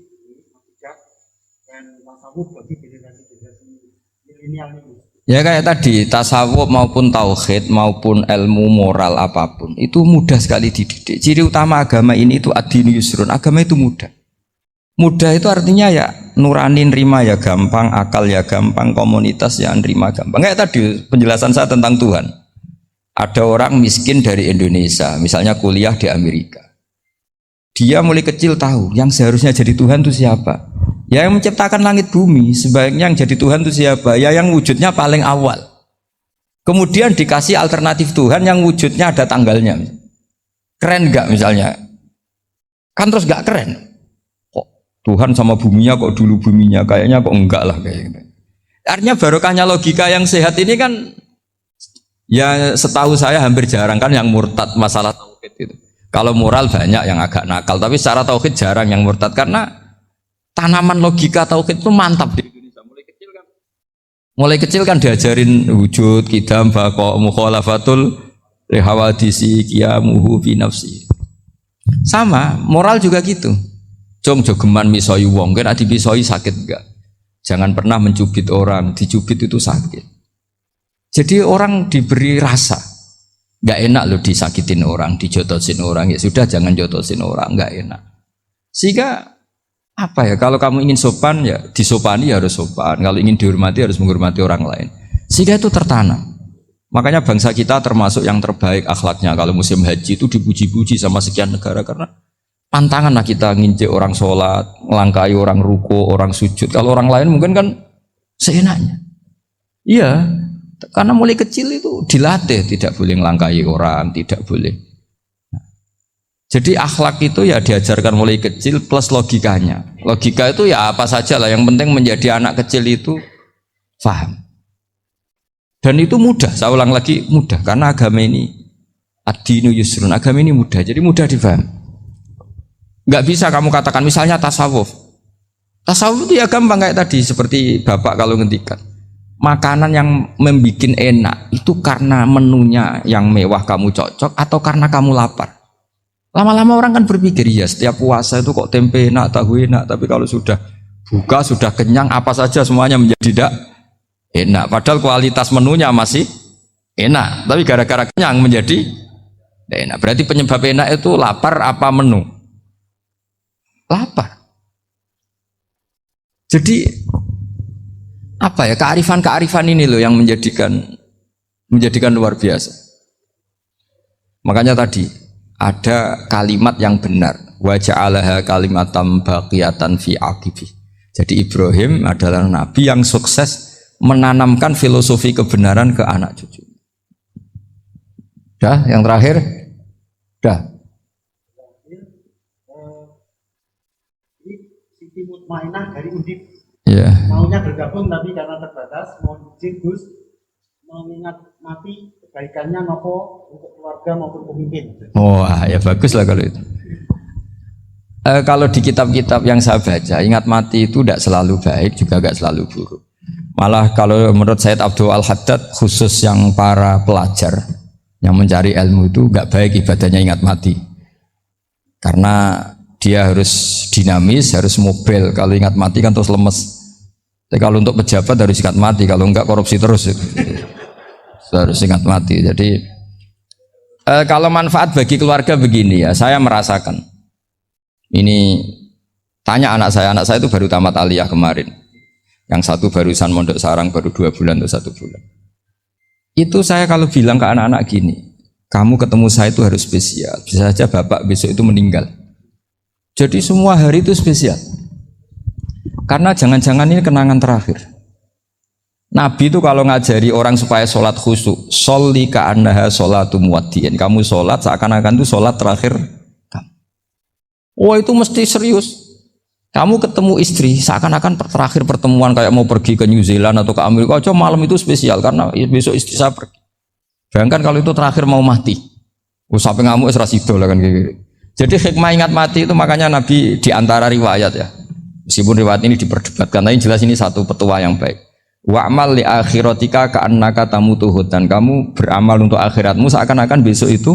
Speaker 2: dan tasawuf bagi generasi milenial ini.
Speaker 1: Ya kayak tadi tasawuf maupun tauhid maupun ilmu moral apapun itu mudah sekali dididik. Ciri utama agama ini itu ad-dinu yusrun. Agama itu mudah. Mudah itu artinya ya nurani nerima ya gampang, akal ya gampang, komunitas ya nerima gampang. Kayak tadi penjelasan saya tentang Tuhan. Ada orang miskin dari Indonesia, misalnya kuliah di Amerika. Dia mulai kecil tahu yang seharusnya jadi Tuhan itu siapa. Ya yang menciptakan langit bumi, sebaiknya yang jadi Tuhan itu siapa? Ya yang wujudnya paling awal. Kemudian dikasih alternatif Tuhan yang wujudnya ada tanggalnya. Keren nggak misalnya? Kan terus nggak keren. Tuhan sama buminya kok dulu buminya, kayaknya kok enggak lah kayak gitu. Artinya barokahnya logika yang sehat ini kan ya setahu saya hampir jarang kan yang murtad masalah tauhid itu. Kalau moral banyak yang agak nakal, tapi secara tauhid jarang yang murtad karena tanaman logika tauhid itu mantap di Indonesia. Mulai kecil kan diajarin wujud, qidam, baqa, mukhalafatul lihawadisi qiyamuhu fi nafsi. Sama, moral juga gitu. Jom jogeman misoi wong, kan dipisoi sakit enggak? Jangan pernah mencubit orang, dicubit itu sakit. Jadi orang diberi rasa, enggak enak loh disakitin orang, dijotosin orang, ya sudah jangan jotosin orang, enggak enak. Sehingga apa ya, kalau kamu ingin sopan ya disopani ya harus sopan, kalau ingin dihormati harus menghormati orang lain. Sehingga itu tertanam. Makanya bangsa kita termasuk yang terbaik akhlaknya. Kalau musim haji itu dipuji-puji sama sekian negara karena pantangan lah kita nginjek orang sholat, melangkai orang ruko, orang sujud. Kalau orang lain mungkin kan seenaknya. Iya, karena mulai kecil itu dilatih tidak boleh melangkai orang, tidak boleh. Jadi akhlak itu ya diajarkan mulai kecil plus logikanya. Logika itu ya apa saja lah, yang penting menjadi anak kecil itu paham. Dan itu mudah, saya ulang lagi mudah, karena agama ini ad-dinu yusrun, agama ini mudah, jadi mudah difaham. Nggak bisa kamu katakan misalnya tasawuf. Tasawuf itu ya gampang kayak tadi, seperti bapak kalau ngendikan. Makanan yang membuat enak itu karena menunya yang mewah kamu cocok atau karena kamu lapar. Lama-lama orang kan berpikir, ya setiap puasa itu kok tempe enak, tahu enak, tapi kalau sudah buka, sudah kenyang, apa saja semuanya menjadi tidak enak. Padahal kualitas menunya masih enak, tapi gara-gara kenyang menjadi tidak enak. Berarti penyebab enak itu lapar apa menu? Lapar. Jadi apa ya, kearifan-kearifan ini loh yang menjadikan luar biasa. Makanya tadi ada kalimat yang benar, wa ja'alaha kalimatam baqiyatan fi aqibi. Jadi Ibrahim adalah nabi yang sukses menanamkan filosofi kebenaran ke anak cucu. Dah, yang terakhir, dah.
Speaker 2: Siti Mutmainah dari Undip.
Speaker 1: Ya.
Speaker 2: Maunya bergabung tapi karena terbatas, mau izin Gus mengingat mati kebaikannya nopo untuk keluarga maupun pemimpin.
Speaker 1: Wah, ya bagus lah kalau itu. Kalau di kitab-kitab yang saya baca, ingat mati itu tidak selalu baik, juga tidak selalu buruk. Malah kalau menurut Sayyid Abdul Al-Haddad, khusus yang para pelajar yang mencari ilmu itu nggak baik ibadahnya ingat mati, karena dia harus dinamis, harus mobil. Kalau ingat mati kan terus lemes. Tapi kalau untuk pejabat harus ingat mati, kalau enggak korupsi terus itu. Harus ingat mati. Jadi kalau manfaat bagi keluarga begini ya, saya merasakan. Ini tanya anak saya itu baru tamat aliyah kemarin. Yang satu barusan mondok sarang baru 2 bulan atau 1 bulan. Itu saya kalau bilang ke anak-anak gini, kamu ketemu saya itu harus spesial. Bisa saja bapak besok itu meninggal. Jadi semua hari itu spesial. Karena jangan-jangan ini kenangan terakhir. Nabi itu kalau ngajari orang supaya sholat khusyuk, sholli ka'annaha sholatu muwaddi'in. Kamu sholat seakan-akan itu sholat terakhir kamu. Oh itu mesti serius. Kamu ketemu istri seakan-akan terakhir pertemuan, kayak mau pergi ke New Zealand atau ke Amerika. Oh malam itu spesial karena besok istri saya pergi. Bayangkan kalau itu terakhir mau mati. Sampai ngamuk serasido lah kan gitu. Jadi hikmah ingat mati itu makanya Nabi diantara riwayat ya. Meskipun riwayat ini diperdebatkan, tapi jelas ini satu petua yang baik. Wa'mal li akhiratika ka'annaka tamutuhud, dan kamu beramal untuk akhiratmu seakan-akan besok itu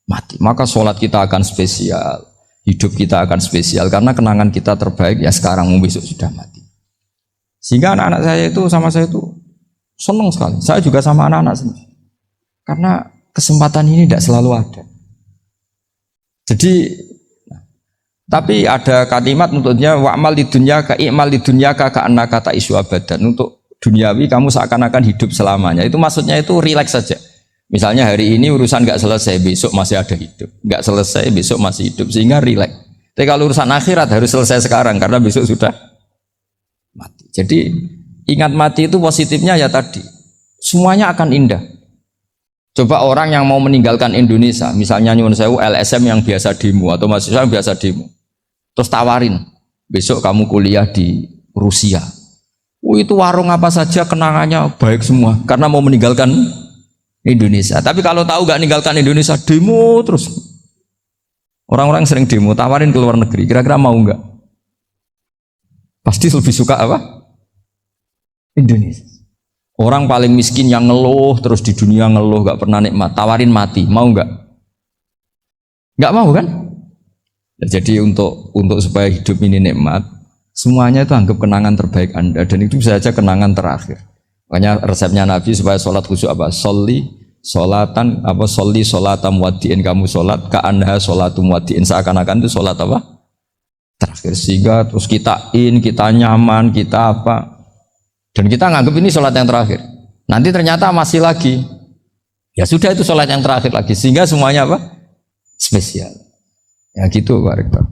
Speaker 1: mati. Maka sholat kita akan spesial, hidup kita akan spesial karena kenangan kita terbaik ya sekarang, besok sudah mati. Sehingga anak-anak saya itu sama saya itu senang sekali. Saya juga sama anak-anak sendiri. Karena kesempatan ini tidak selalu ada. Jadi tapi ada kalimat untuknya wa'mal di dunya ka i'mal di dunya ka ka'annaka ta'isu abadan. Untuk duniawi kamu seakan-akan hidup selamanya. Itu maksudnya itu rileks saja. Misalnya hari ini urusan nggak selesai, besok masih ada hidup. Nggak selesai, besok masih hidup, sehingga rileks. Tapi kalau urusan akhirat harus selesai sekarang karena besok sudah mati. Jadi ingat mati itu positifnya ya tadi, semuanya akan indah. Coba orang yang mau meninggalkan Indonesia, misalnya nyuwun sewu LSM yang biasa demo atau mahasiswa yang biasa demo, terus tawarin besok kamu kuliah di Rusia. Itu warung apa saja kenangannya baik semua karena mau meninggalkan Indonesia. Tapi kalau tahu gak meninggalkan Indonesia, demo terus. Orang-orang sering demo, tawarin ke luar negeri, kira-kira mau nggak? Pasti lebih suka apa? Indonesia. Orang paling miskin yang ngeluh terus di dunia ngeluh, gak pernah nikmat, tawarin mati, mau nggak? Nggak mau kan? Ya, jadi untuk supaya hidup ini nikmat, semuanya itu anggap kenangan terbaik Anda dan itu bisa saja kenangan terakhir. Makanya resepnya Nabi supaya sholat khusyuk apa? Sholli sholatam wadiin, kamu sholat ka'anha sholatum wadiin, seakan-akan itu sholat apa? Terakhir. Sehingga terus kita nyaman, kita apa? Dan kita nganggap ini sholat yang terakhir. Nanti ternyata masih lagi. Ya sudah, itu sholat yang terakhir lagi. Sehingga semuanya apa? Spesial. Ya gitu Pak Rektor.